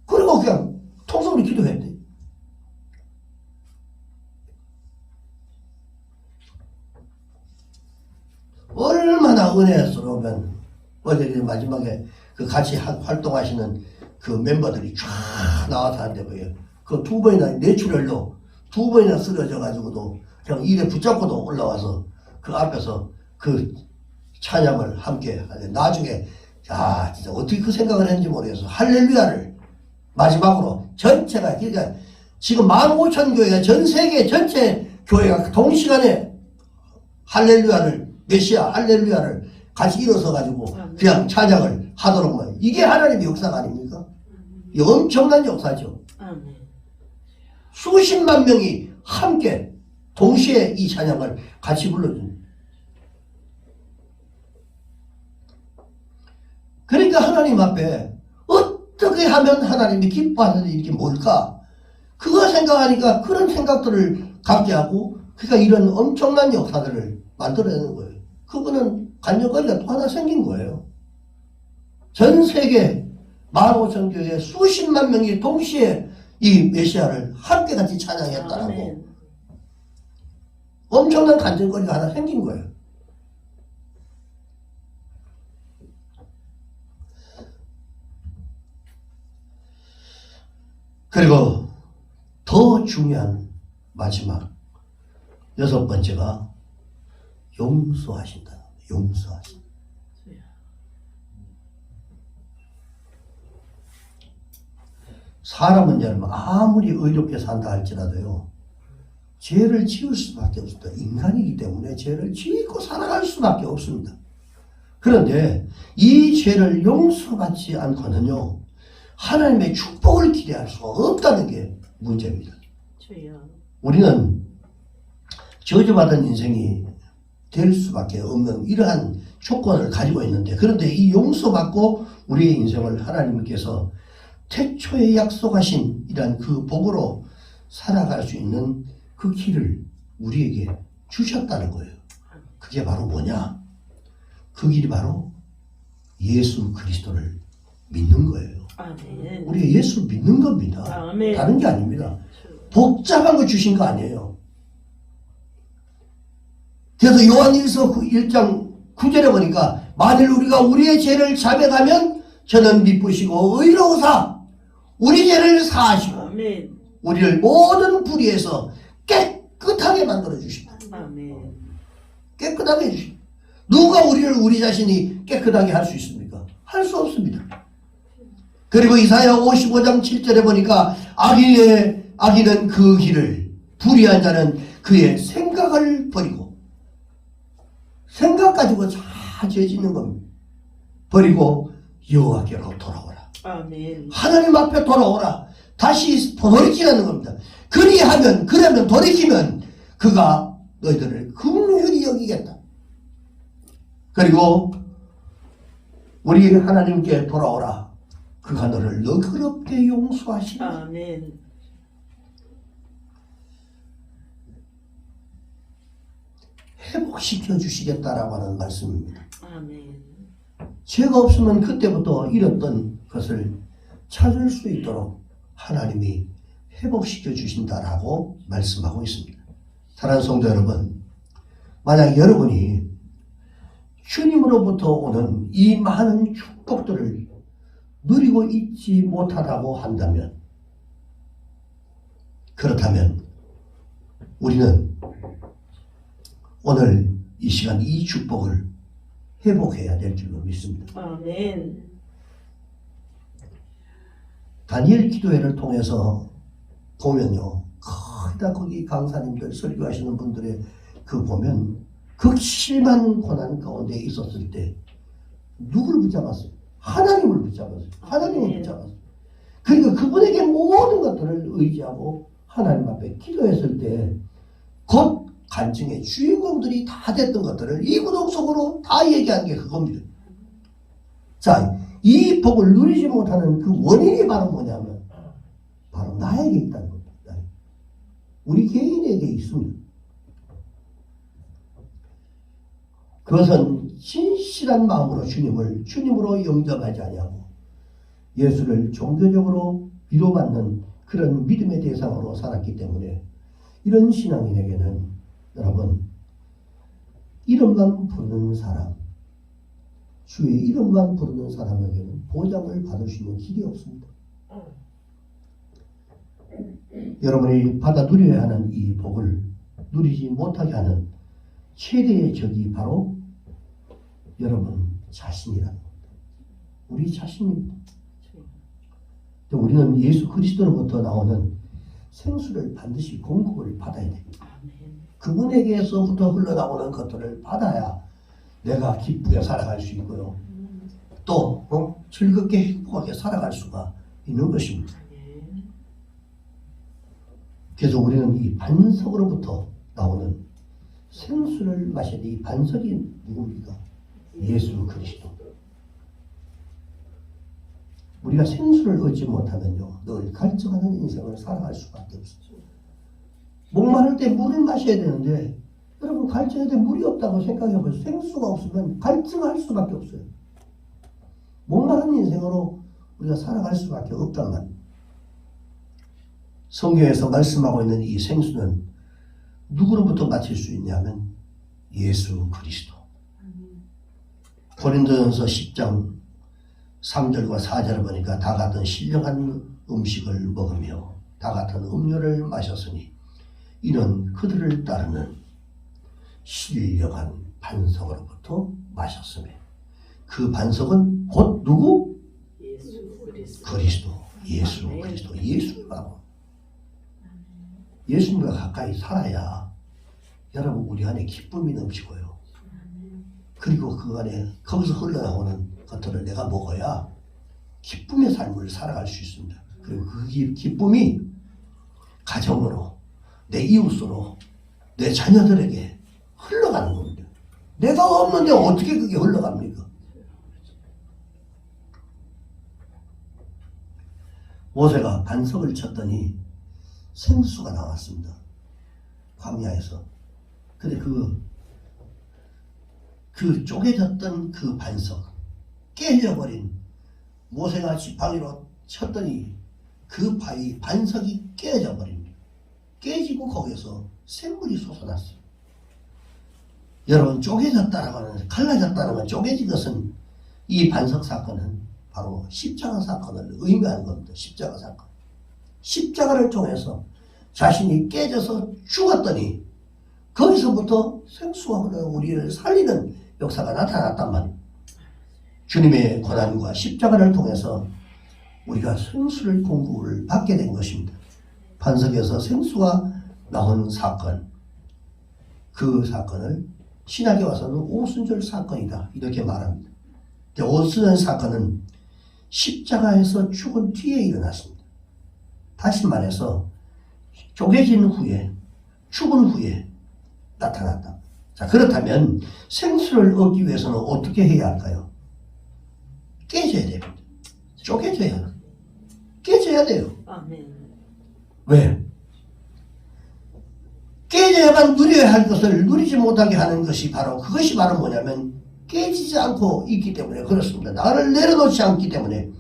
그리고 그냥 통성으로 기도했대. 얼마나 은혜스러우면 어제 마지막에 그 같이 활동하시는 그 멤버들이 쫙 나와서 하는데 뭐예요. 그 2번이나 내추럴로 2번이나 쓰러져 가지고도 그냥 일에 붙잡고도 올라와서 그 앞에서 그 찬양을 함께 하는데 나중에 진짜 어떻게 그 생각을 했는지 모르겠어. 할렐루야를 마지막으로 전체가 그러니까 지금 15,000교회가 전 세계 전체 교회가 동시간에 할렐루야를 메시아 할렐루야를 같이 일어서 가지고 그냥 찬양을 하도록 말. 이게 하나님의 역사가 아닙니까? 이 엄청난 역사죠. 아멘. 수십만 명이 함께 동시에 이 찬양을 같이 불러줍니다. 그러니까 하나님 앞에 어떻게 하면 하나님이 기뻐하는 일이 뭘까? 그거 생각하니까 그런 생각들을 갖게 하고 그러니까 이런 엄청난 역사들을 만들어내는 거예요. 그거는 간접거리가 또 하나 생긴 거예요. 전 세계 15,000교회 수십만 명이 동시에 이 메시아를 함께 같이 찬양했다라고 아멘. 엄청난 간접거리가 하나 생긴 거예요. 그리고 더 중요한 마지막 6번째가 용서하신다. 용서하신다. 사람은 여러분 아무리 의롭게 산다 할지라도요 죄를 지을 수밖에 없습니다. 인간이기 때문에 죄를 짓고 살아갈 수밖에 없습니다. 그런데 이 죄를 용서받지 않고는요 하나님의 축복을 기대할 수가 없다는 게 문제입니다. 주여. 우리는 저주받은 인생이 될 수밖에 없는 이러한 조건을 가지고 있는데 그런데 이 용서받고 우리의 인생을 하나님께서 태초에 약속하신 이런 그 복으로 살아갈 수 있는 그 길을 우리에게 주셨다는 거예요. 그게 바로 뭐냐? 그 길이 바로 예수 그리스도를 믿는 거예요. 아멘. 우리가 예수 믿는 겁니다. 아멘. 다른 게 아닙니다. 복잡한 거 주신 거 아니에요. 그래서 요한일서 1장 9절에 보니까 만일 우리가 우리의 죄를 자백하면 저는 미쁘시고 의로우사 우리 죄를 사하시고 아멘. 우리를 모든 불의에서 깨끗하게 만들어 주신다. 아멘. 깨끗하게 해주신다. 누가 우리를 우리 자신이 깨끗하게 할 수 있습니까? 할 수 없습니다. 그리고 이사야 55장 7절에 보니까 악인은 그 길을, 불의한 자는 그의 생각을 버리고, 생각 가지고 다 죄 짓는 겁니다. 버리고 여호와께로 돌아오라. 아멘. 하나님 앞에 돌아오라. 다시 돌이키라는 겁니다. 그러면 돌이키면 그가 너희들을 긍휼히 여기겠다. 그리고 우리 하나님께 돌아오라. 그가 너를 너그럽게 용서하시라. 아멘. 회복시켜 주시겠다라고 하는 말씀입니다. 아멘. 죄가 없으면 그때부터 잃었던 것을 찾을 수 있도록 하나님이 회복시켜 주신다라고 말씀하고 있습니다. 사랑하는 성도 여러분, 만약 여러분이 주님으로부터 오는 이 많은 축복들을 누리고 있지 못하다고 한다면, 그렇다면 우리는 오늘 이 시간 이 축복을 회복해야 될 줄로 믿습니다. 아멘. 다니엘 기도회를 통해서 보면요, 거의 다 거기 강사님들 설교하시는 분들의 그 보면 극심한 고난 가운데 있었을 때 누굴 붙잡았어요? 하나님을 붙잡았어요. 하나님을 붙잡았어요. 그러니까 그분에게 모든 것들을 의지하고 하나님 앞에 기도했을 때 곧 간증의 주인공들이 다 됐던 것들을 이 구독 속으로 다 얘기한 게 그겁니다. 자, 이 복을 누리지 못하는 그 원인이 바로 뭐냐면 바로 나에게 있다는 겁니다. 우리 개인에게 있습니다. 그것은 진실한 마음으로 주님으로 영접하지 아니하고 예수를 종교적으로 위로받는 그런 믿음의 대상으로 살았기 때문에 이런 신앙인에게는 여러분, 이름만 부르는 사람, 주의 이름만 부르는 사람에게는 보장을 받을 수 있는 길이 없습니다. 여러분이 받아 누려야 하는 이 복을 누리지 못하게 하는 최대의 적이 바로 여러분 자신이라는 겁니다. 우리 자신입니다. 우리는 예수 그리스도로부터 나오는 생수를 반드시 공급을 받아야 됩니다. 그분에게서부터 흘러나오는 것들을 받아야 내가 기쁘게 살아갈 수 있고요. 또 즐겁게 행복하게 살아갈 수가 있는 것입니다. 그래서 우리는 이 반석으로부터 나오는 생수를 마셔야 돼. 이 반석이 누굽니까? 예수 그리스도. 우리가 생수를 얻지 못하면요, 늘 갈증하는 인생을 살아갈 수밖에 없어요. 목마를 때 물을 마셔야 되는데, 여러분 갈증할 때 물이 없다고 생각해 보세요. 생수가 없으면 갈증할 수밖에 없어요. 목마른 인생으로 우리가 살아갈 수밖에 없단 말이에요. 성경에서 말씀하고 있는 이 생수는 누구로부터 마실 수 있냐면 예수 그리스도. 고린도전서 10장 3절과 4절을 보니까 다 같은 신령한 음식을 먹으며 다 같은 음료를 마셨으니 이는 그들을 따르는 신령한 반석으로부터 마셨으며 그 반석은 곧 누구? 그리스도. 예수 그리스도. 예수라고. 예수님과 가까이 살아야 여러분 우리 안에 기쁨이 넘치고요. 그리고 그 안에 거기서 흘러나오는 것들을 내가 먹어야 기쁨의 삶을 살아갈 수 있습니다. 그리고 그 기쁨이 가정으로, 내 이웃으로, 내 자녀들에게 흘러가는 겁니다. 내가 없는데 어떻게 그게 흘러갑니까? 모세가 반석을 쳤더니 생수가 나왔습니다. 광야에서. 근데 그 쪼개졌던 그 반석, 깨져버린, 모세가 지팡이로 쳤더니 그 반석이 깨져버립니다. 깨지고 거기서 샘물이 솟아났어요. 여러분, 쪼개졌다라고 하는, 갈라졌다는 건, 쪼개진 것은, 이 반석 사건은 바로 십자가 사건을 의미하는 겁니다. 십자가 사건. 십자가를 통해서 자신이 깨져서 죽었더니 거기서부터 생수가 흐르는 우리를 살리는 역사가 나타났단 말이에요. 주님의 고난과 십자가를 통해서 우리가 생수를 공급을 받게 된 것입니다. 반석에서 생수가 나온 사건, 그 사건을 신학에 와서는 오순절 사건이다 이렇게 말합니다. 오순절 사건은 십자가에서 죽은 뒤에 일어났습니다. 다시 말해서 쪼개진 후에, 죽은 후에 나타났다. 자, 그렇다면 생수를 얻기 위해서는 어떻게 해야 할까요? 깨져야 됩니다. 쪼개져야, 깨져야 돼요. 아멘. 왜? 깨져야만 누려야 할 것을 누리지 못하게 하는 것이 바로, 그것이 바로 뭐냐면 깨지지 않고 있기 때문에 그렇습니다. 나를 내려놓지 않기 때문에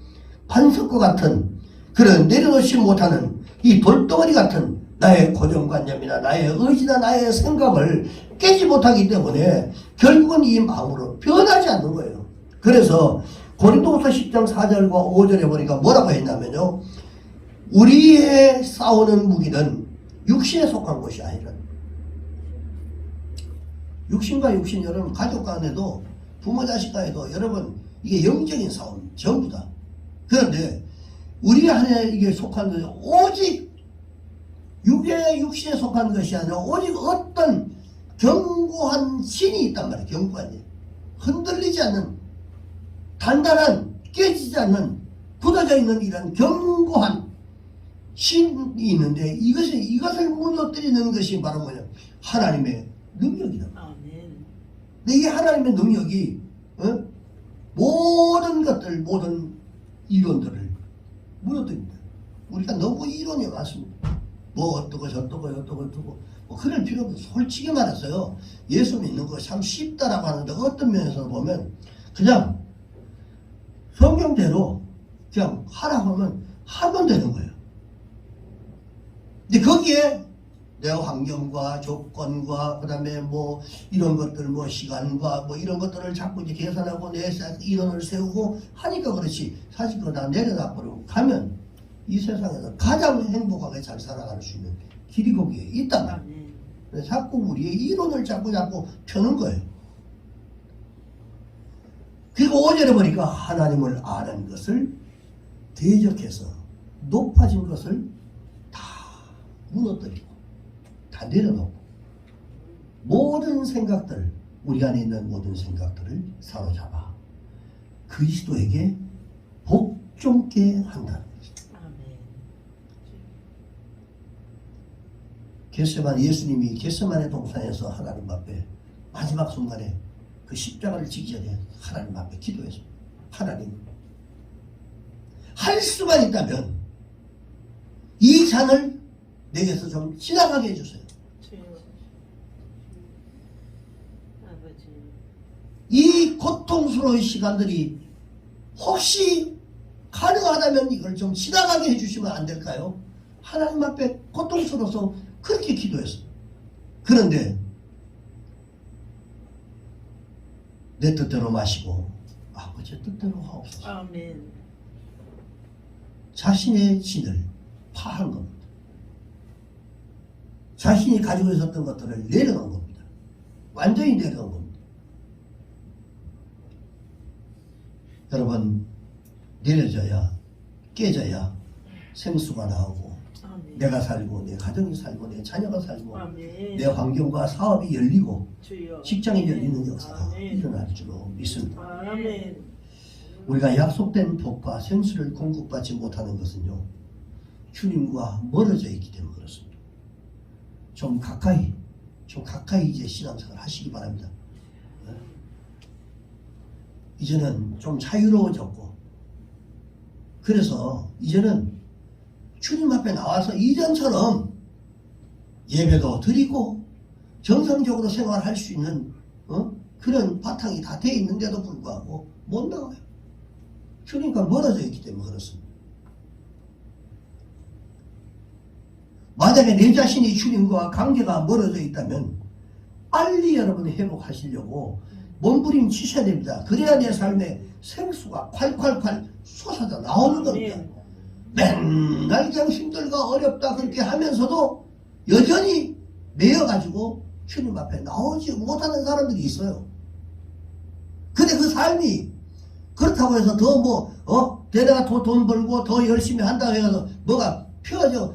반석과 같은 그런 내려놓지 못하는 이 돌덩어리 같은 나의 고정관념이나 나의 의지나 나의 생각을 깨지 못하기 때문에 결국은 이 마음으로 변하지 않는 거예요. 그래서 고린도후서 10장 4절과 5절에 보니까 뭐라고 했냐면요, 우리의 싸우는 무기는 육신에 속한 것이 아니라, 육신과 육신, 여러분 가족 간에도 부모 자식 간에도 여러분 이게 영적인 싸움 전부 다. 그런데 우리 안에 이게 속한 것이 오직 육신에 속한 것이 아니라 오직 어떤 견고한 신이 있단 말이에요. 견고한 신, 흔들리지 않는, 단단한, 깨지지 않는, 굳어져 있는 이런 견고한 신이 있는데, 이것을 무너뜨리는 것이 바로 뭐냐, 하나님의 능력이다. 아멘. 근데 이 하나님의 능력이 모든 것들, 모든 이론들을 무너뜨립니다. 우리가 너무 이론이 많습니다. 뭐 어떠고 저떠고 어떠고 뭐 그럴 필요 없어요. 솔직히 말해서요, 예수 믿는 거 참 쉽다라고 하는데 어떤 면에서 보면 그냥 성경대로 그냥 하라고 하면 하면 되는 거예요. 근데 거기에 내 환경과 조건과 그 다음에 뭐 이런 것들, 뭐 시간과 뭐 이런 것들을 자꾸 이제 계산하고 내 이론을 세우고 하니까 그렇지, 사실 그거 다 내려놔버리고 가면 이 세상에서 가장 행복하게 잘 살아갈 수 있는 길이 거기에 있단 말이에요. 그래서 자꾸 우리의 이론을 자꾸 펴는 거예요. 그리고 5절에 보니까 하나님을 아는 것을 대적해서 높아진 것을 다 무너뜨리고 다 내려놓고 모든 생각들, 우리 안에 있는 모든 생각들을 사로잡아 그리스도에게 복종케 한다는 것입니다. 예수님이 겟세마네 동산에서 하나님 앞에 마지막 순간에 그 십자가를 지기 전에 하나님 앞에 기도했습니다. 하나님, 할 수만 있다면 이 잔을 내게서 좀 지나가게 해주세요. 이 고통스러운 시간들이 혹시 가능하다면 이걸 좀 지나가게 해주시면 안 될까요? 하나님 앞에 고통스러워서 그렇게 기도했어요. 그런데 내 뜻대로 마시고 아버지 뜻대로 하옵소서. 아멘. 자신의 진을 파한 겁니다. 자신이 가지고 있었던 것들을 내려놓은 겁니다. 완전히 내려놓은 겁니다. 여러분, 내려져야, 깨져야 생수가 나오고, 아멘. 내가 살고, 내 가정이 살고, 내 자녀가 살고, 아멘. 내 환경과 사업이 열리고, 주여. 직장이 열리는 역사가 아멘. 일어날 줄로 믿습니다. 아멘. 우리가 약속된 복과 생수를 공급받지 못하는 것은요, 주님과 멀어져 있기 때문에 그렇습니다. 좀 가까이 이제 신앙생활 하시기 바랍니다. 이제는 좀 자유로워졌고, 그래서 이제는 주님 앞에 나와서 이전처럼 예배도 드리고 정상적으로 생활할 수 있는 그런 바탕이 다 돼 있는데도 불구하고 못 나와요. 주님과 멀어져 있기 때문에 그렇습니다. 만약에 내 자신이 주님과 관계가 멀어져 있다면 빨리 여러분 회복하시려고 몸부림치셔야 됩니다. 그래야 내 삶에 생수가 콸콸콸 솟아져 나오는 겁니다. 맨날 그냥 힘들고 어렵다 그렇게 하면서도 여전히 매여가지고 주님 앞에 나오지 못하는 사람들이 있어요. 근데 그 삶이 그렇다고 해서 더 내가 돈 벌고 더 열심히 한다고 해서 뭐가 펴져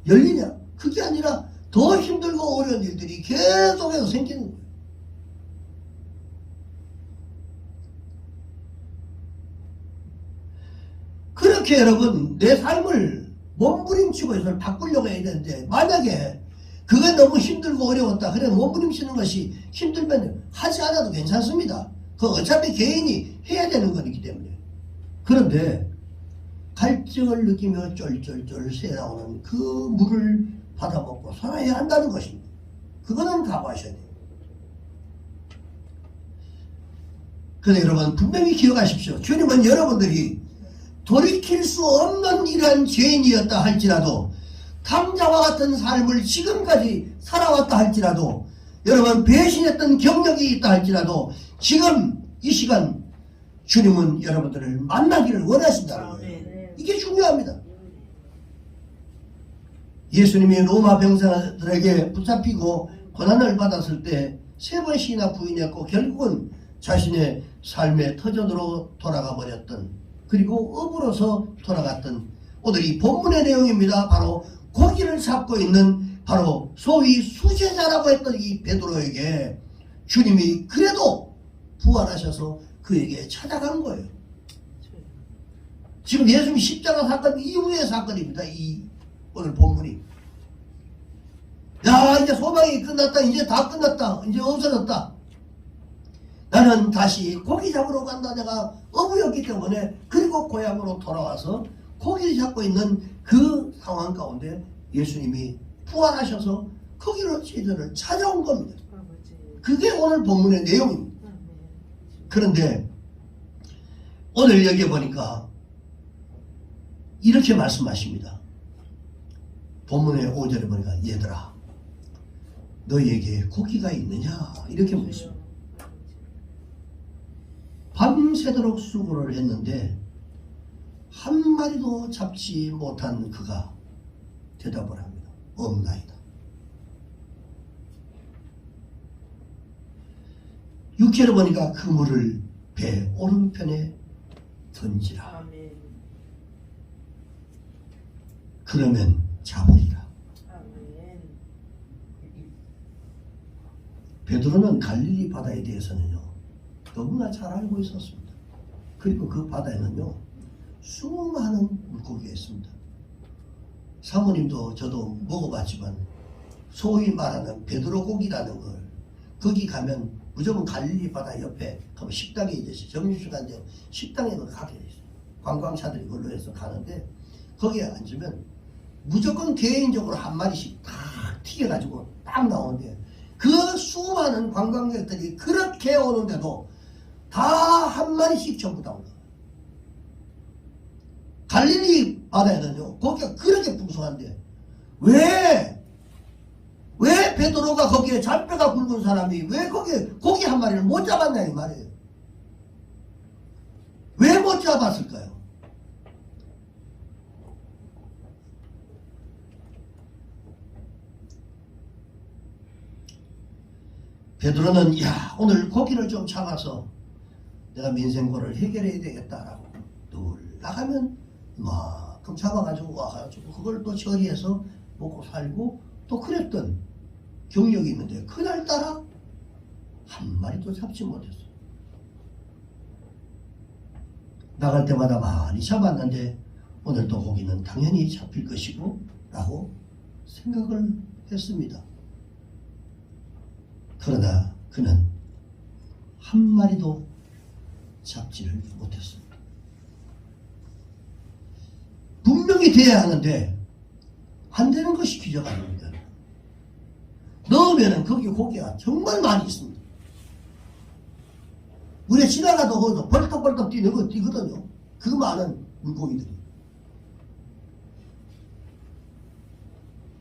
열리냐? 그게 아니라 더 힘들고 어려운 일들이 계속해서 생기는 거예요. 그렇게 여러분 내 삶을 몸부림치고 해서 바꾸려고 해야 되는데 만약에 그게 너무 힘들고 어려웠다. 그래 몸부림치는 것이 힘들면 하지 않아도 괜찮습니다. 그 어차피 개인이 해야 되는 거기 때문에. 그런데 갈증을 느끼며 쫄쫄쫄 새나오는 그 물을 받아먹고 살아야 한다는 것입니다. 그거는 각오하셔야 돼요. 그런데 여러분 분명히 기억하십시오. 주님은 여러분들이 돌이킬 수 없는 이러한 죄인이었다 할지라도 탕자와 같은 삶을 지금까지 살아왔다 할지라도 여러분 배신했던 경력이 있다 할지라도 지금 이 시간 주님은 여러분들을 만나기를 원하신다는 거예요. 이게 중요합니다. 예수님이 로마 병사들에게 붙잡히고 고난을 받았을 때 3번씩이나 부인했고 결국은 자신의 삶의 터전으로 돌아가 버렸던 그리고 업으로서 돌아갔던 오늘 이 본문의 내용입니다. 바로 고기를 잡고 있는 바로 소위 수제자라고 했던 이 베드로에게 주님이 그래도 부활하셔서 그에게 찾아간 거예요. 지금 예수님 십자가 사건 이후의 사건입니다. 이 오늘 본문이. 야 이제 소망이 끝났다. 이제 다 끝났다. 이제 없어졌다. 나는 다시 고기 잡으러 간다. 내가 어부였기 때문에 그리고 고향으로 돌아와서 고기를 잡고 있는 그 상황 가운데 예수님이 부활하셔서 거기로 제자를 찾아온 겁니다. 그게 오늘 본문의 내용입니다. 그런데 오늘 여기 보니까 이렇게 말씀하십니다. 본문의 5절에 보니까 얘들아 너희에게 고기가 있느냐 이렇게 묻습니다. 밤새도록 수고를 했는데 한 마리도 잡지 못한 그가 대답을 합니다. 없나이다. 6절에 보니까 그물을 배 오른편에 던지라. 아멘. 그러면 잡으리라. 아멘. 베드로는 갈릴리 바다에 대해서는요 너무나 잘 알고 있었습니다. 그리고 그 바다에는요 수많은 물고기가 있습니다. 사모님도 저도 먹어봤지만 소위 말하는 베드로 고기라는 걸 거기 가면 무조건 갈릴리 바다 옆에 가면 식당에 이제 점심시간 되면 식당에 가게 돼 있어요. 관광차들이 그걸로 해서 가는데 거기에 앉으면 무조건 개인적으로 한 마리씩 딱 튀겨가지고 딱 나오는데 그 수많은 관광객들이 그렇게 오는데도 다 한 마리씩 전부 다 온다. 갈릴리 바다에는요 거기가 그렇게 풍성한데 왜 베드로가 거기에 잔뼈가 굵은 사람이 왜 거기에 고기 한 마리를 못 잡았냐 이 말이에요. 왜 못 잡았을까요? 베드로는 야 오늘 고기를 좀 잡아서 내가 민생고를 해결해야 되겠다라고 늘 나가면 이만큼 잡아가지고 와가지고 그걸 또 처리해서 먹고 살고 또 그랬던 경력이 있는데 그날따라 한 마리도 잡지 못했어. 나갈 때마다 많이 잡았는데 오늘 또 고기는 당연히 잡힐 것이고 라고 생각을 했습니다. 그러나 그는 한 마리도 잡지를 못했습니다. 분명히 돼야 하는데 안 되는 것이 기적 아닙니까? 넣으면은 거기 고기가 정말 많이 있습니다. 물에 지나가도 거기서 벌떡벌떡 뛰거든요. 그 많은 물고기들이.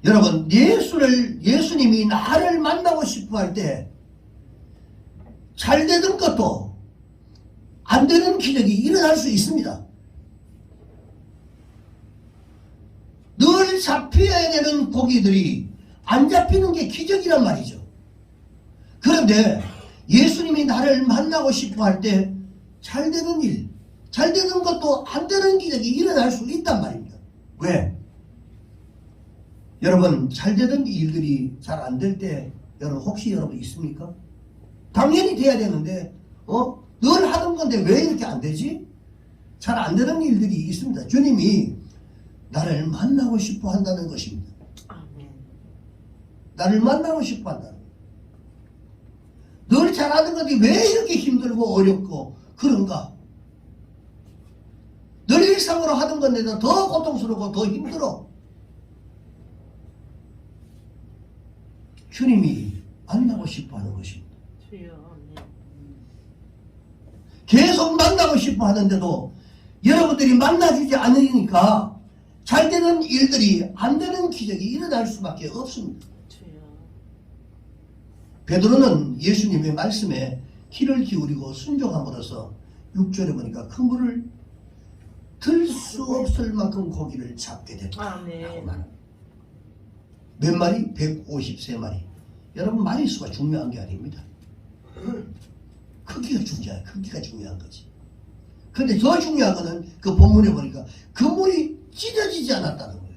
여러분, 예수님이 나를 만나고 싶어 할 때 잘 되던 것도 안 되는 기적이 일어날 수 있습니다. 늘 잡혀야 되는 고기들이 안 잡히는 게 기적이란 말이죠. 그런데 예수님이 나를 만나고 싶어 할 때 잘 되는 일, 잘 되는 것도 안 되는 기적이 일어날 수 있단 말입니다. 왜? 여러분, 잘 되던 일들이 잘 안 될 때 여러분 혹시 여러분 있습니까? 당연히 돼야 되는데 늘 하던 건데 왜 이렇게 안 되지? 잘 안 되는 일들이 있습니다. 주님이 나를 만나고 싶어 한다는 것입니다. 아멘. 나를 만나고 싶어 한다는 늘 잘하는 건데 왜 이렇게 힘들고 어렵고 그런가? 늘 일상으로 하던 건데도 더 고통스럽고 더 힘들어. 주님이 만나고 싶어 하는 것입니다. 주여. 아멘. 계속 만나고 싶어 하는데도 여러분들이 만나주지 않으니까 잘 되는 일들이 안 되는 기적이 일어날 수밖에 없습니다. 주여. 베드로는 예수님의 말씀에 귀를 기울이고 순종함으로써 6절에 보니까 그물을 들 수 없을 만큼 고기를 잡게 됐다. 아멘. 몇 마리? 153마리. 여러분, 마리수가 중요한 게 아닙니다. 크기가 중요한 거지. 근데 더 중요한 거는 그 본문에 보니까 그물이 찢어지지 않았다는 거예요.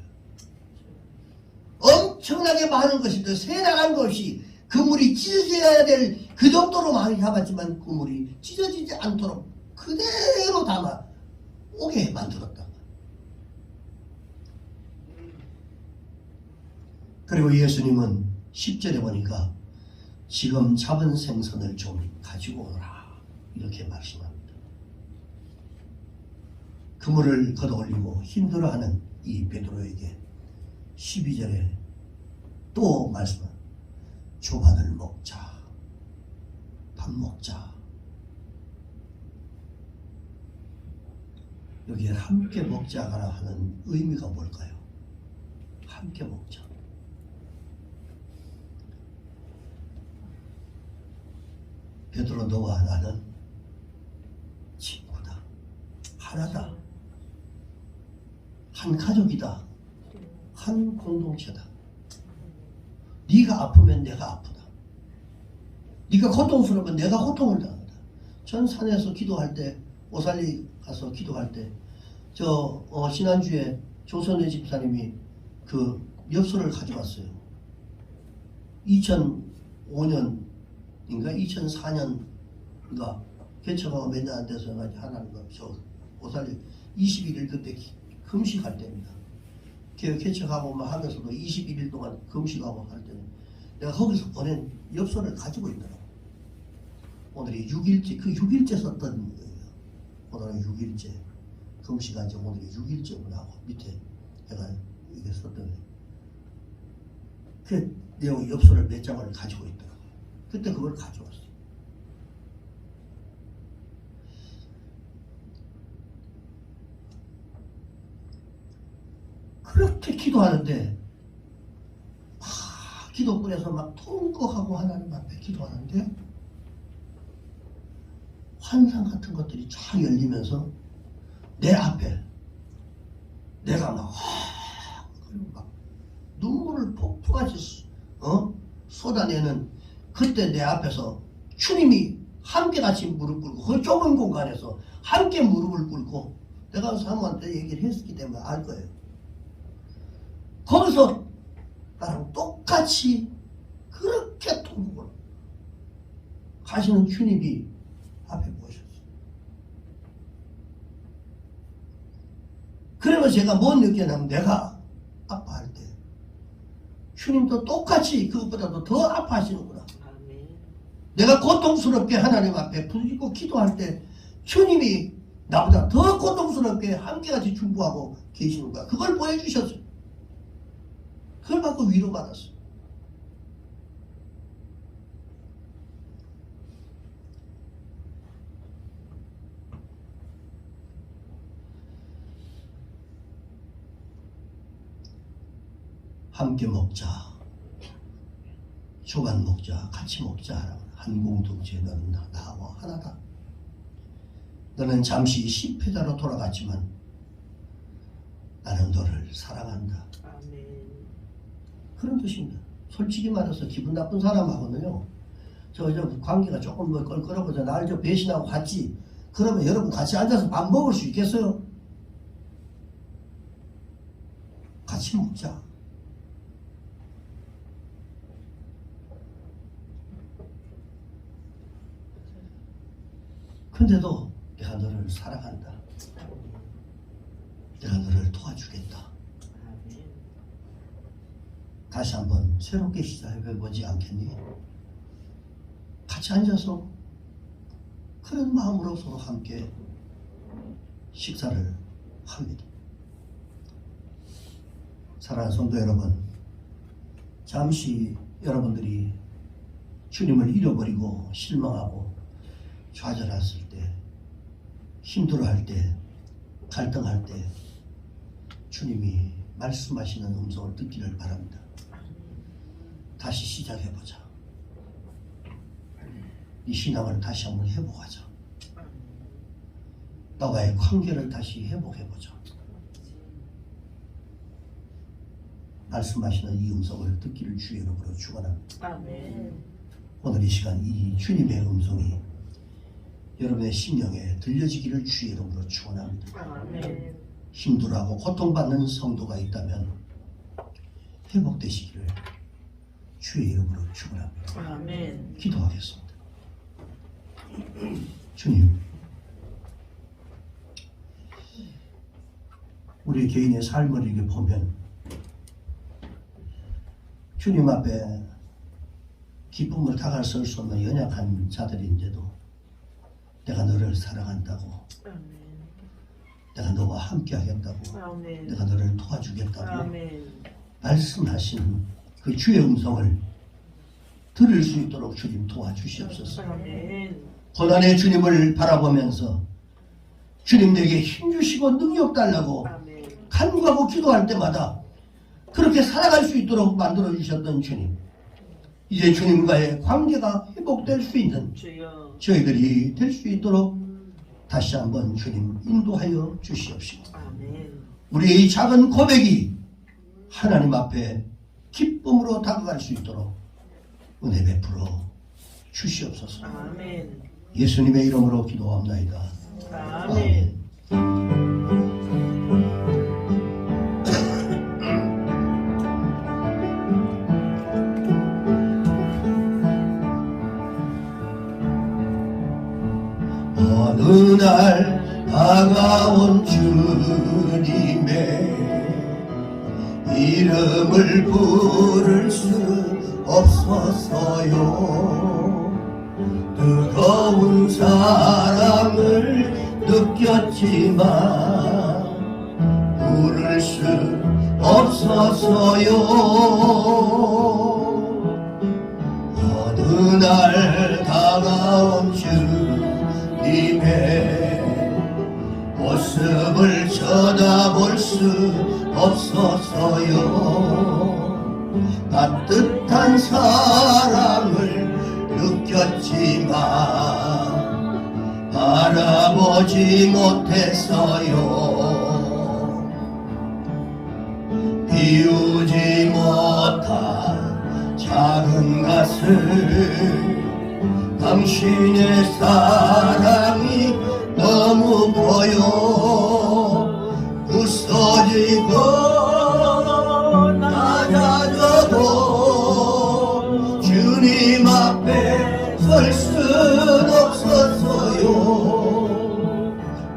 엄청나게 많은 것인데 새 나간 것이 그물이 찢어져야 될 그 정도로 많이 잡았지만 그물이 찢어지지 않도록 그대로 담아 오게 만들었다. 그리고 예수님은 10절에 보니까 지금 잡은 생선을 좀 가지고 오라 이렇게 말씀합니다. 그물을 걷어올리고 힘들어하는 이 베드로에게 12절에 또 말씀합니다. 조반을 먹자. 밥 먹자. 여기에 함께 먹자가 하는 의미가 뭘까요? 함께 먹자. 베드로, 너와 나는 친구다. 하나다. 한 가족이다. 한 공동체다. 네가 아프면 내가 아프다. 네가 고통스러우면 내가 고통을 당한다. 전 산에서 기도할 때, 오살리 가서 기도할 때, 지난주에 조선의 집사님이 그 엽서를 가져왔어요. 2005년인가 2004년인가 개척하고 몇 년 안 돼서 하나님 오살리 21일 그때 금식할 때입니다. 개척하고 막 하면서도 21일 동안 금식하고 할 때는 내가 거기서 보낸 엽서를 가지고 있더라고. 오늘이 6일째, 그 6일째 썼던 거예요. 오늘은 6일째. 금식한 지 오늘이 6일째구나 하고 밑에 내가 이게 썼던 거예요. 그 내용 엽서를 몇 장을 가지고 있더라고요. 그때 그걸 가져왔어요. 그렇게 기도하는데 기도꾼에서 막 통곡하고 하나님 앞에 기도하는데 환상 같은 것들이 쫙 열리면서 내 앞에 내가 막 눈물을 폭풍같이 쏟아내는 그때 내 앞에서 주님이 함께 같이 무릎 꿇고 그 좁은 공간에서 함께 무릎을 꿇고 내가 사모한테 얘기를 했기 때문에 알 거예요. 거기서 나랑 똑같이 그렇게 통곡을 가시는 주님이 앞에 보셨어요. 그러면 제가 뭐 느꼈냐면 내가 아파할 때 주님도 똑같이 그것보다도 더 아파하시는구나. 내가 고통스럽게 하나님 앞에 부르짖고 기도할 때 주님이 나보다 더 고통스럽게 함께같이 중보하고 계시는 거야. 그걸 보여주셨어요. 그걸 받고 위로받았어요. 함께 먹자. 조반 먹자. 같이 먹자. 한 공동체 너는 나와 하나다. 너는 잠시 실패자로 돌아갔지만 나는 너를 사랑한다. 아멘. 그런 뜻입니다. 솔직히 말해서 기분 나쁜 사람하고는요, 저 관계가 조금 뭐 껄끄러고 나를 좀 배신하고 갔지. 그러면 여러분 같이 앉아서 밥 먹을 수 있겠어요? 같이 먹자. 근데도 내가 너를 사랑한다. 내가 너를 도와주겠다. 다시 한번 새롭게 시작해보지 않겠니? 같이 앉아서 그런 마음으로 서로 함께 식사를 합니다. 사랑하는 성도 여러분, 잠시 여러분들이 주님을 잃어버리고 실망하고 좌절했을 때, 힘들어할 때, 갈등할 때 주님이 말씀하시는 음성을 듣기를 바랍니다. 다시 시작해보자. 이 신앙을 다시 한번 회복하자. 나와의 관계를 다시 회복해보자. 말씀하시는 이 음성을 듣기를 주의 이름으로 축원합니다. 아멘. 오늘 이 시간 이 주님의 음성이 여러분의 심령에 들려지기를 주의 이름으로 축원합니다. 아멘. 힘들어하고 고통받는 성도가 있다면 회복되시기를 주의 이름으로 축원합니다. 아멘. 기도하겠습니다. 주님, 우리 개인의 삶을 이렇게 보면 주님 앞에 기쁨을 다가설 수 없는 연약한 자들인데도 내가 너를 사랑한다고, 아멘. 내가 너와 함께 하겠다고, 아멘. 내가 너를 도와주겠다고 아멘. 말씀하신 그 주의 음성을 들을 수 있도록 주님 도와주시옵소서. 아멘. 고난의 주님을 바라보면서 주님 내게 힘주시고 능력 달라고 아멘. 간구하고 기도할 때마다 그렇게 살아갈 수 있도록 만들어 주셨던 주님, 이제 주님과의 관계가 회복될 수 있는 주여. 저희들이 될 수 있도록 다시 한번 주님 인도하여 주시옵시고, 아멘. 우리의 이 작은 고백이 하나님 앞에 기쁨으로 다가갈 수 있도록 은혜 베풀어 주시옵소서. 아멘. 예수님의 이름으로 기도합나이다. 아멘. 어느 날 다가온 주님의 이름을 부를 수 없어서요. 뜨거운 사랑을 느꼈지만 부를 수 없어서요. 어느 날 다가온 주님의 모습을 쳐다볼 수 없어서요. 따뜻한 사랑을 느꼈지만 바라보지 못해서요. 비우지 못한 작은 가슴, 당신의 사랑이 너무 보여. 부서지고 낮아져도 주님 앞에 설 순 없었어요.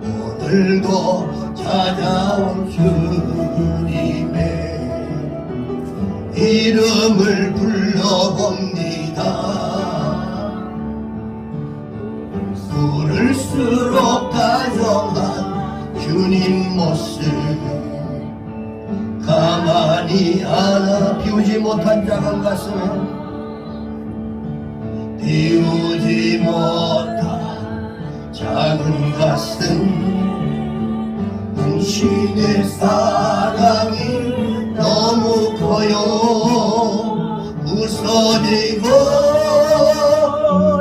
오늘도 찾아온 주님의 이름을 불러봅니다. 부를수록 다정한 주님 모습 가만히 안아 비우지 못한 작은 가슴 비우지 못한 작은 가슴 당신의 사랑이 너무 커요 부서지고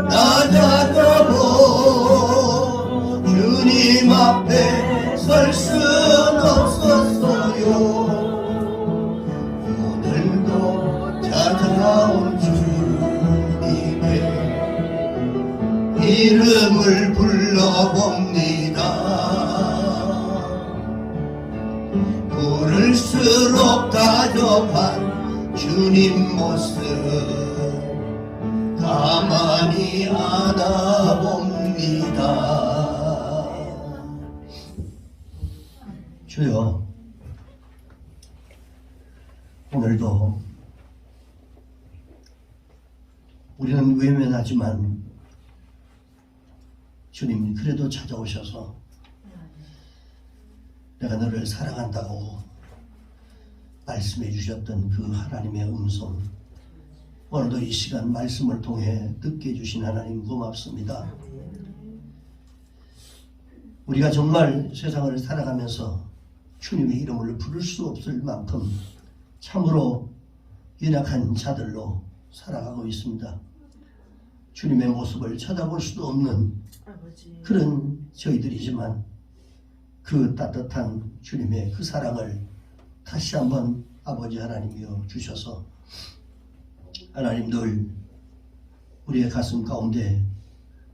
낮아져도 주님 앞에 설 순 없었어요 오늘도 찾아온 주님의 이름을 불러봅니다 부를수록 다정한 주님 모습 가만히 안아봅니다. 주여, 오늘도 우리는 외면하지만 주님 그래도 찾아오셔서 내가 너를 사랑한다고 말씀해 주셨던 그 하나님의 음성 오늘도 이 시간 말씀을 통해 듣게 해주신 하나님 고맙습니다. 우리가 정말 세상을 살아가면서 주님의 이름을 부를 수 없을 만큼 참으로 연약한 자들로 살아가고 있습니다. 주님의 모습을 쳐다볼 수도 없는 그런 저희들이지만 그 따뜻한 주님의 그 사랑을 다시 한번 아버지 하나님이여 주셔서 하나님 늘 우리의 가슴 가운데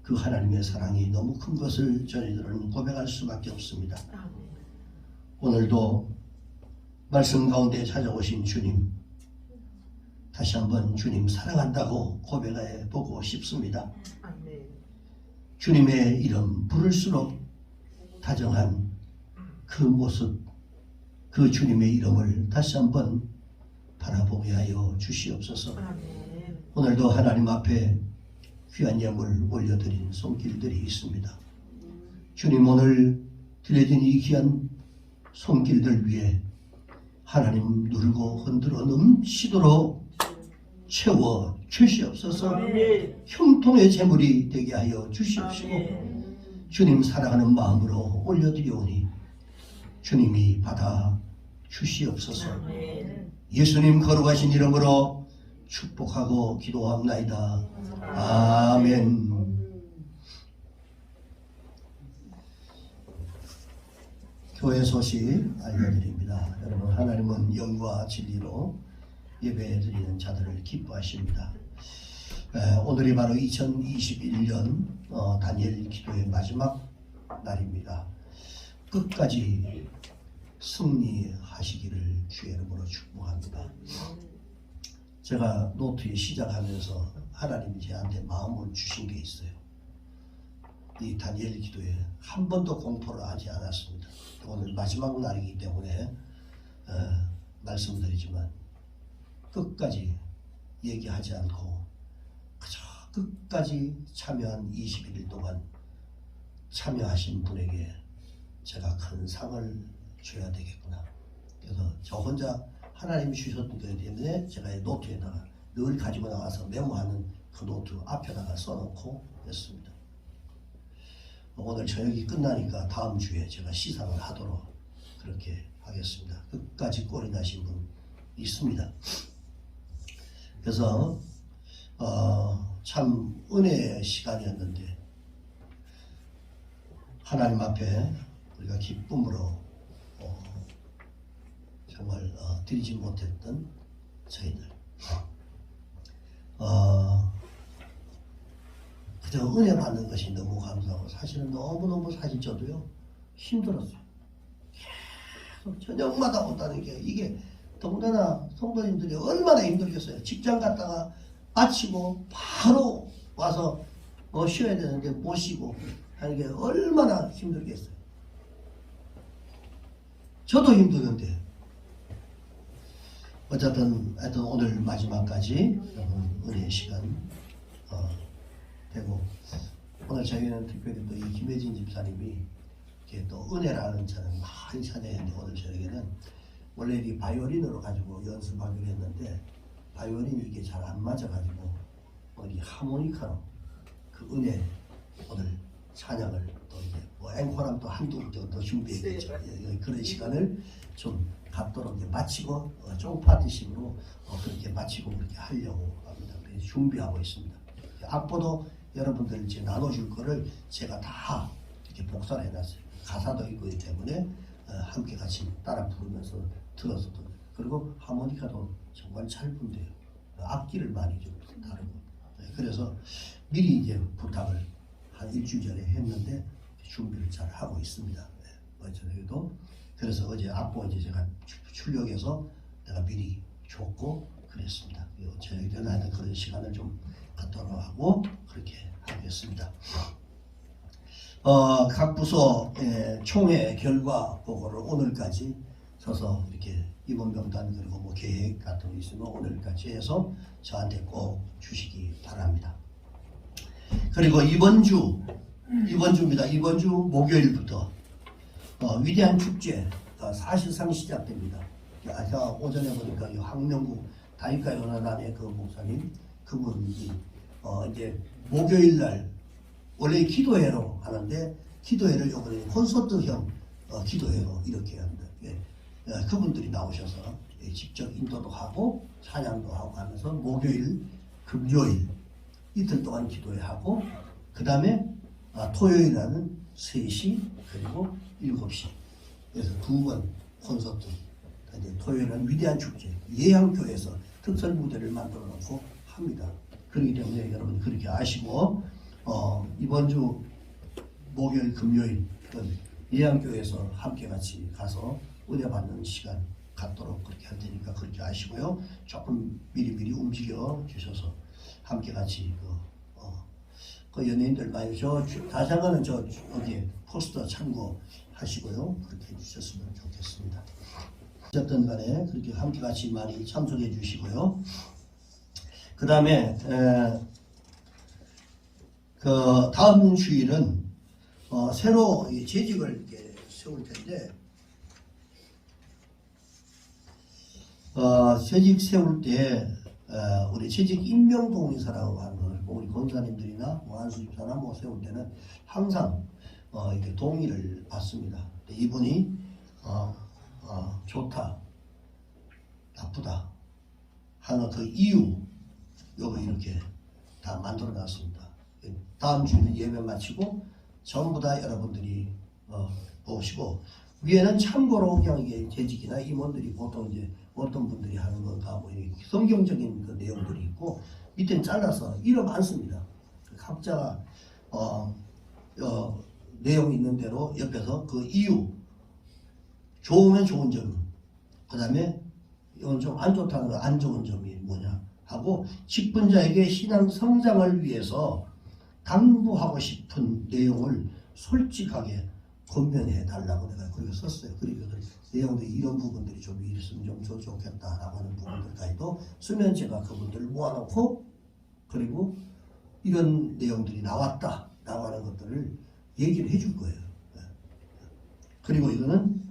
그 하나님의 사랑이 너무 큰 것을 저희들은 고백할 수밖에 없습니다. 오늘도 말씀 가운데 찾아오신 주님 다시 한번 주님 사랑한다고 고백해 보고 싶습니다. 주님의 이름 부를수록 다정한 그 모습 그 주님의 이름을 다시 한번 바라보게 하여 주시옵소서. 오늘도 하나님 앞에 귀한 예물 올려드린 손길들이 있습니다. 주님 오늘 드려진 이 귀한 손길들 위해 하나님 누르고 흔들어 넘치도록 채워 주시옵소서. 형통의 재물이 되게 하여 주시옵시고 주님 사랑하는 마음으로 올려드리오니 주님이 받아 주시옵소서. 예수님 거룩하신 이름으로 축복하고 기도합나이다. 아멘. 교회 소식 알려드립니다. 여러분 하나님은 영과 진리로 예배드리는 자들을 기뻐하십니다. 오늘이 바로 2021년 다니엘 기도의 마지막 날입니다. 끝까지 승리하시기를 주의 이름으로 축복합니다. 제가 노트에 시작하면서 하나님이 저한테 마음을 주신 게 있어요. 이 다니엘 기도에 한 번도 공포를 하지 않았습니다. 오늘 마지막 날이기 때문에 말씀드리지만 끝까지 얘기하지 않고 그저 끝까지 참여한 21일 동안 참여하신 분에게 제가 큰 상을 줘야 되겠구나. 그래서 저 혼자 하나님이 주셨던 거기 때문에 제가 이 노트에다가 늘 가지고 나가서 메모하는 그 노트 앞에다가 써놓고 했습니다. 오늘 저녁이 끝나니까 다음 주에 제가 시상을 하도록 그렇게 하겠습니다. 끝까지 꼴이 나신 분 있습니다. 그래서 참 은혜의 시간이었는데 하나님 앞에 우리가 기쁨으로 정말 드리지 못했던 저희들 그저 은혜 받는 것이 너무 감사하고 사실은 너무너무 사실 저도요 힘들었어요. 계속 저녁마다 온다는 게 이게 더군다나 성도님들이 얼마나 힘들겠어요. 직장 갔다가 마치고 바로 와서 쉬어야 되는데 못 쉬고 하는 게 얼마나 힘들겠어요. 저도 힘드는데 어쨌든 하여튼 오늘 마지막까지 은혜의 시간 되고 오늘 저희는 특별히 또 이 김혜진 집사님이 이렇게 또 은혜라는 차를 많이 찬양했는데 오늘 저녁에는 원래 이 바이올린으로 가지고 연습하기로 했는데 바이올린이 이게 잘 안 맞아가지고 이 하모니카로 그 은혜 오늘 찬양을 또 이제 뭐 앵콜함 또 한두 곡 정도 준비했겠죠. 그런 시간을 좀 갖도록 이제 마치고 쫑파티식으로 그렇게 마치고 그렇게 하려고 합니다. 그래서 준비하고 있습니다. 악보도 여러분들 이제 나눠줄 거를 제가 다 이렇게 복사를 해놨어요. 가사도 있고 있기 때문에 함께 같이 따라 부르면서 들어서 그리고 하모니카도 정말 잘 분대요. 악기를 많이 좀 다루고 그래서 미리 이제 부탁을 한 일주일 전에 했는데 준비를 잘 하고 있습니다. 저녁에도 그래서 어제 악보 이제 제가 출력해서 내가 미리 줬고 그랬습니다. 저녁에 되는 하여튼 그런 시간을 좀 갖도록 하고 그렇게 하겠습니다. 각 부서 총회 결과 보고를 오늘까지 서서 이렇게 이번 명단 그리고 뭐 계획 같은 거 있으면 오늘까지 해서 저한테 꼭 주시기 바랍니다. 그리고 이번 주입니다. 이번 주 목요일부터 위대한 축제가 사실상 시작됩니다. 제가 오전에 보니까 황명구 다윗가요나단의 그 목사님 그분이 이제 목요일 날 원래 기도회로 하는데 기도회를 이번에 콘서트형 기도회로 이렇게 합니다. 그분들이 나오셔서 직접 인도도 하고 찬양도 하고 하면서 목요일, 금요일 이틀 동안 기도회하고 그 다음에 토요일에는 3시 그리고 7시 그래서 2번 콘서트 토요일은 위대한 축제 예향교회에서 특설 무대를 만들어 놓고 합니다. 그렇기 때문에 여러분 그렇게 아시고 이번 주 목요일 금요일 예향교회에서 함께 같이 가서 은혜 받는 시간 갖도록 그렇게 할 테니까 그렇게 아시고요. 조금 미리미리 움직여 주셔서 함께 같이 그 연예인들 많이 다시 한번은 여기에 포스터 참고하시고요. 그렇게 해주셨으면 좋겠습니다. 어쨌든 간에 그렇게 함께 같이 많이 참석해 주시고요. 그 다음에 그 다음 주일은 새로 재직을 이렇게 세울 텐데 재직 세울 때 우리 재직 임명 동의서라고 하는 걸 우리 권사님들이나 안수 집사나 뭐 세울 때는 항상 이렇게 동의를 받습니다. 이분이 좋다, 나쁘다 하는 그 이유 요거 이렇게 다 만들어 놨습니다. 다음 주는 예배 마치고 전부 다 여러분들이 보시고 위에는 참고로 그냥 이게 재직이나 임원들이 보통 이제 어떤 분들이 하는 건가 뭐 성경적인 그 내용들이 있고 밑에는 잘라서 이름 안 씁니다. 각자가 내용이 있는 대로 옆에서 그 이유 좋으면 좋은 점 그 다음에 이건 좀 안 좋다는 거 안 좋은 점이 뭐냐 하고 직분자에게 신앙 성장을 위해서 당부하고 싶은 내용을 솔직하게 권면해 달라고 내가 그렇게 썼어요. 그러니까 내용들이 이런 부분들이 좀 있으면 좀 좋겠다라고 하는 부분들까지도 쓰면 제가 그분들을 모아놓고 그리고 이런 내용들이 나왔다라고 하는 것들을 얘기를 해줄 거예요. 그리고 이거는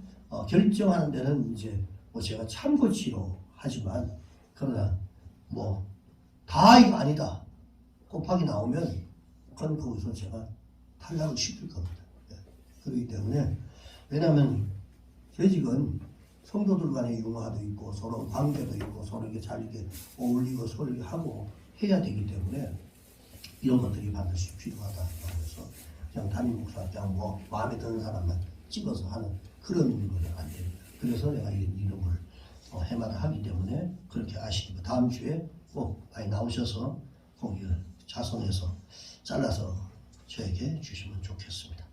결정하는 데는 이제 뭐 제가 참고치로 하지만 그러나 뭐 다 이거 아니다 곱하기 나오면 그건 거기서 제가 탈락을 시킬 겁니다. 그렇기 때문에 왜냐하면 재직은 성도들 간의 융화도 있고 서로 관계도 있고 서로 이렇게 잘 이렇게 어울리고 서로 이렇게 하고 해야 되기 때문에 이런 것들이 반드시 필요하다. 그래서 그냥 담임 목사 그냥 뭐 마음에 드는 사람만 찍어서 하는 그런 거는 안 됩니다. 그래서 내가 이런 걸 해마다 하기 때문에 그렇게 아시고 다음 주에 꼭 많이 나오셔서 꼭 자성해서 잘라서 저에게 주시면 좋겠습니다.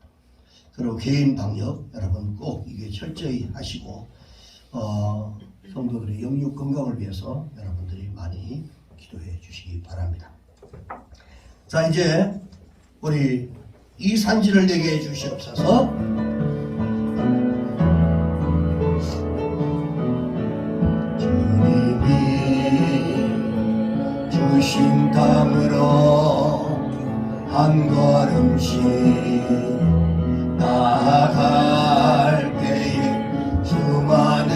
그리고 개인 방역 여러분 꼭 이게 철저히 하시고 성도들의 영육 건강을 위해서 여러분들이 많이 기도해 주시기 바랍니다. 자 이제 우리 이 산지를 내게 주시옵소서. 주님이 주신 땅으로 한 걸음씩 없이 나아갈 때에 수많은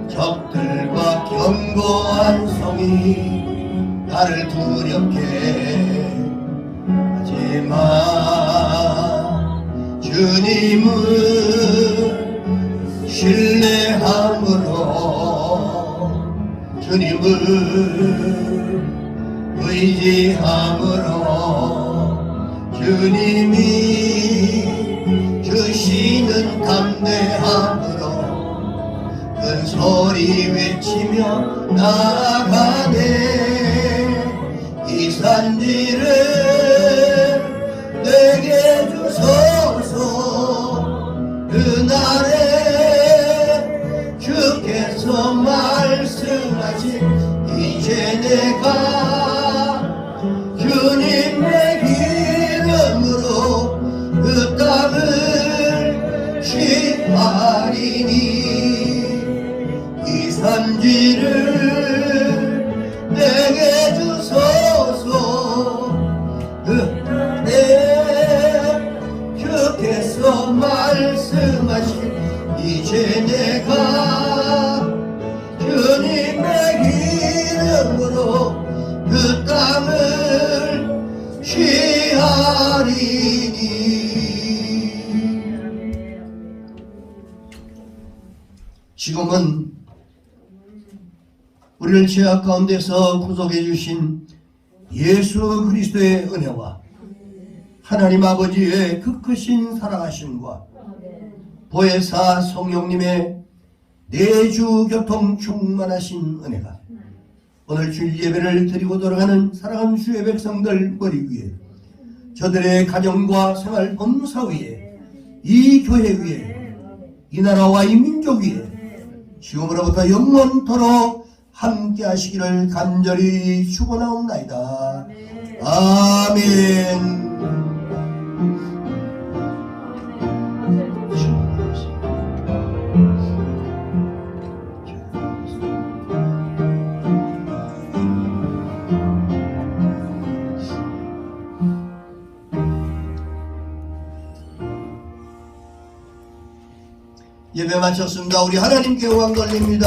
적들과 견고한 성이 나를 두렵게 하지만 주님을 신뢰함으로 주님을 의지함으로 주님이 주시는 담대함으로 큰 소리 외치며 나아가네. 이 산지를 내게 주소서. 그날에 주께서 말씀하신 이제 내가 주님의 기름으로 그 땅을 취하리니 이 산지를 내게 주소서. 그날에 주께서 말씀하신 이제 내가 주님의 기름으로 그 땅을 취하리니. 지금은 우리를 죄악 가운데서 구속해 주신 예수 그리스도의 은혜와 하나님 아버지의 그 크신 사랑하심과 보혜사 성령님의 내주 교통 충만하신 은혜가 오늘 주일 예배를 드리고 돌아가는 사랑하는 주의 백성들 머리 위에, 저들의 가정과 생활 본사 위에, 이 교회 위에, 이 나라와 이 민족 위에 지금으로부터 영원토록 함께 하시기를 간절히 축원하옵나이다. 아멘. 예배 마쳤습니다. 우리 하나님께 영광 돌립니다.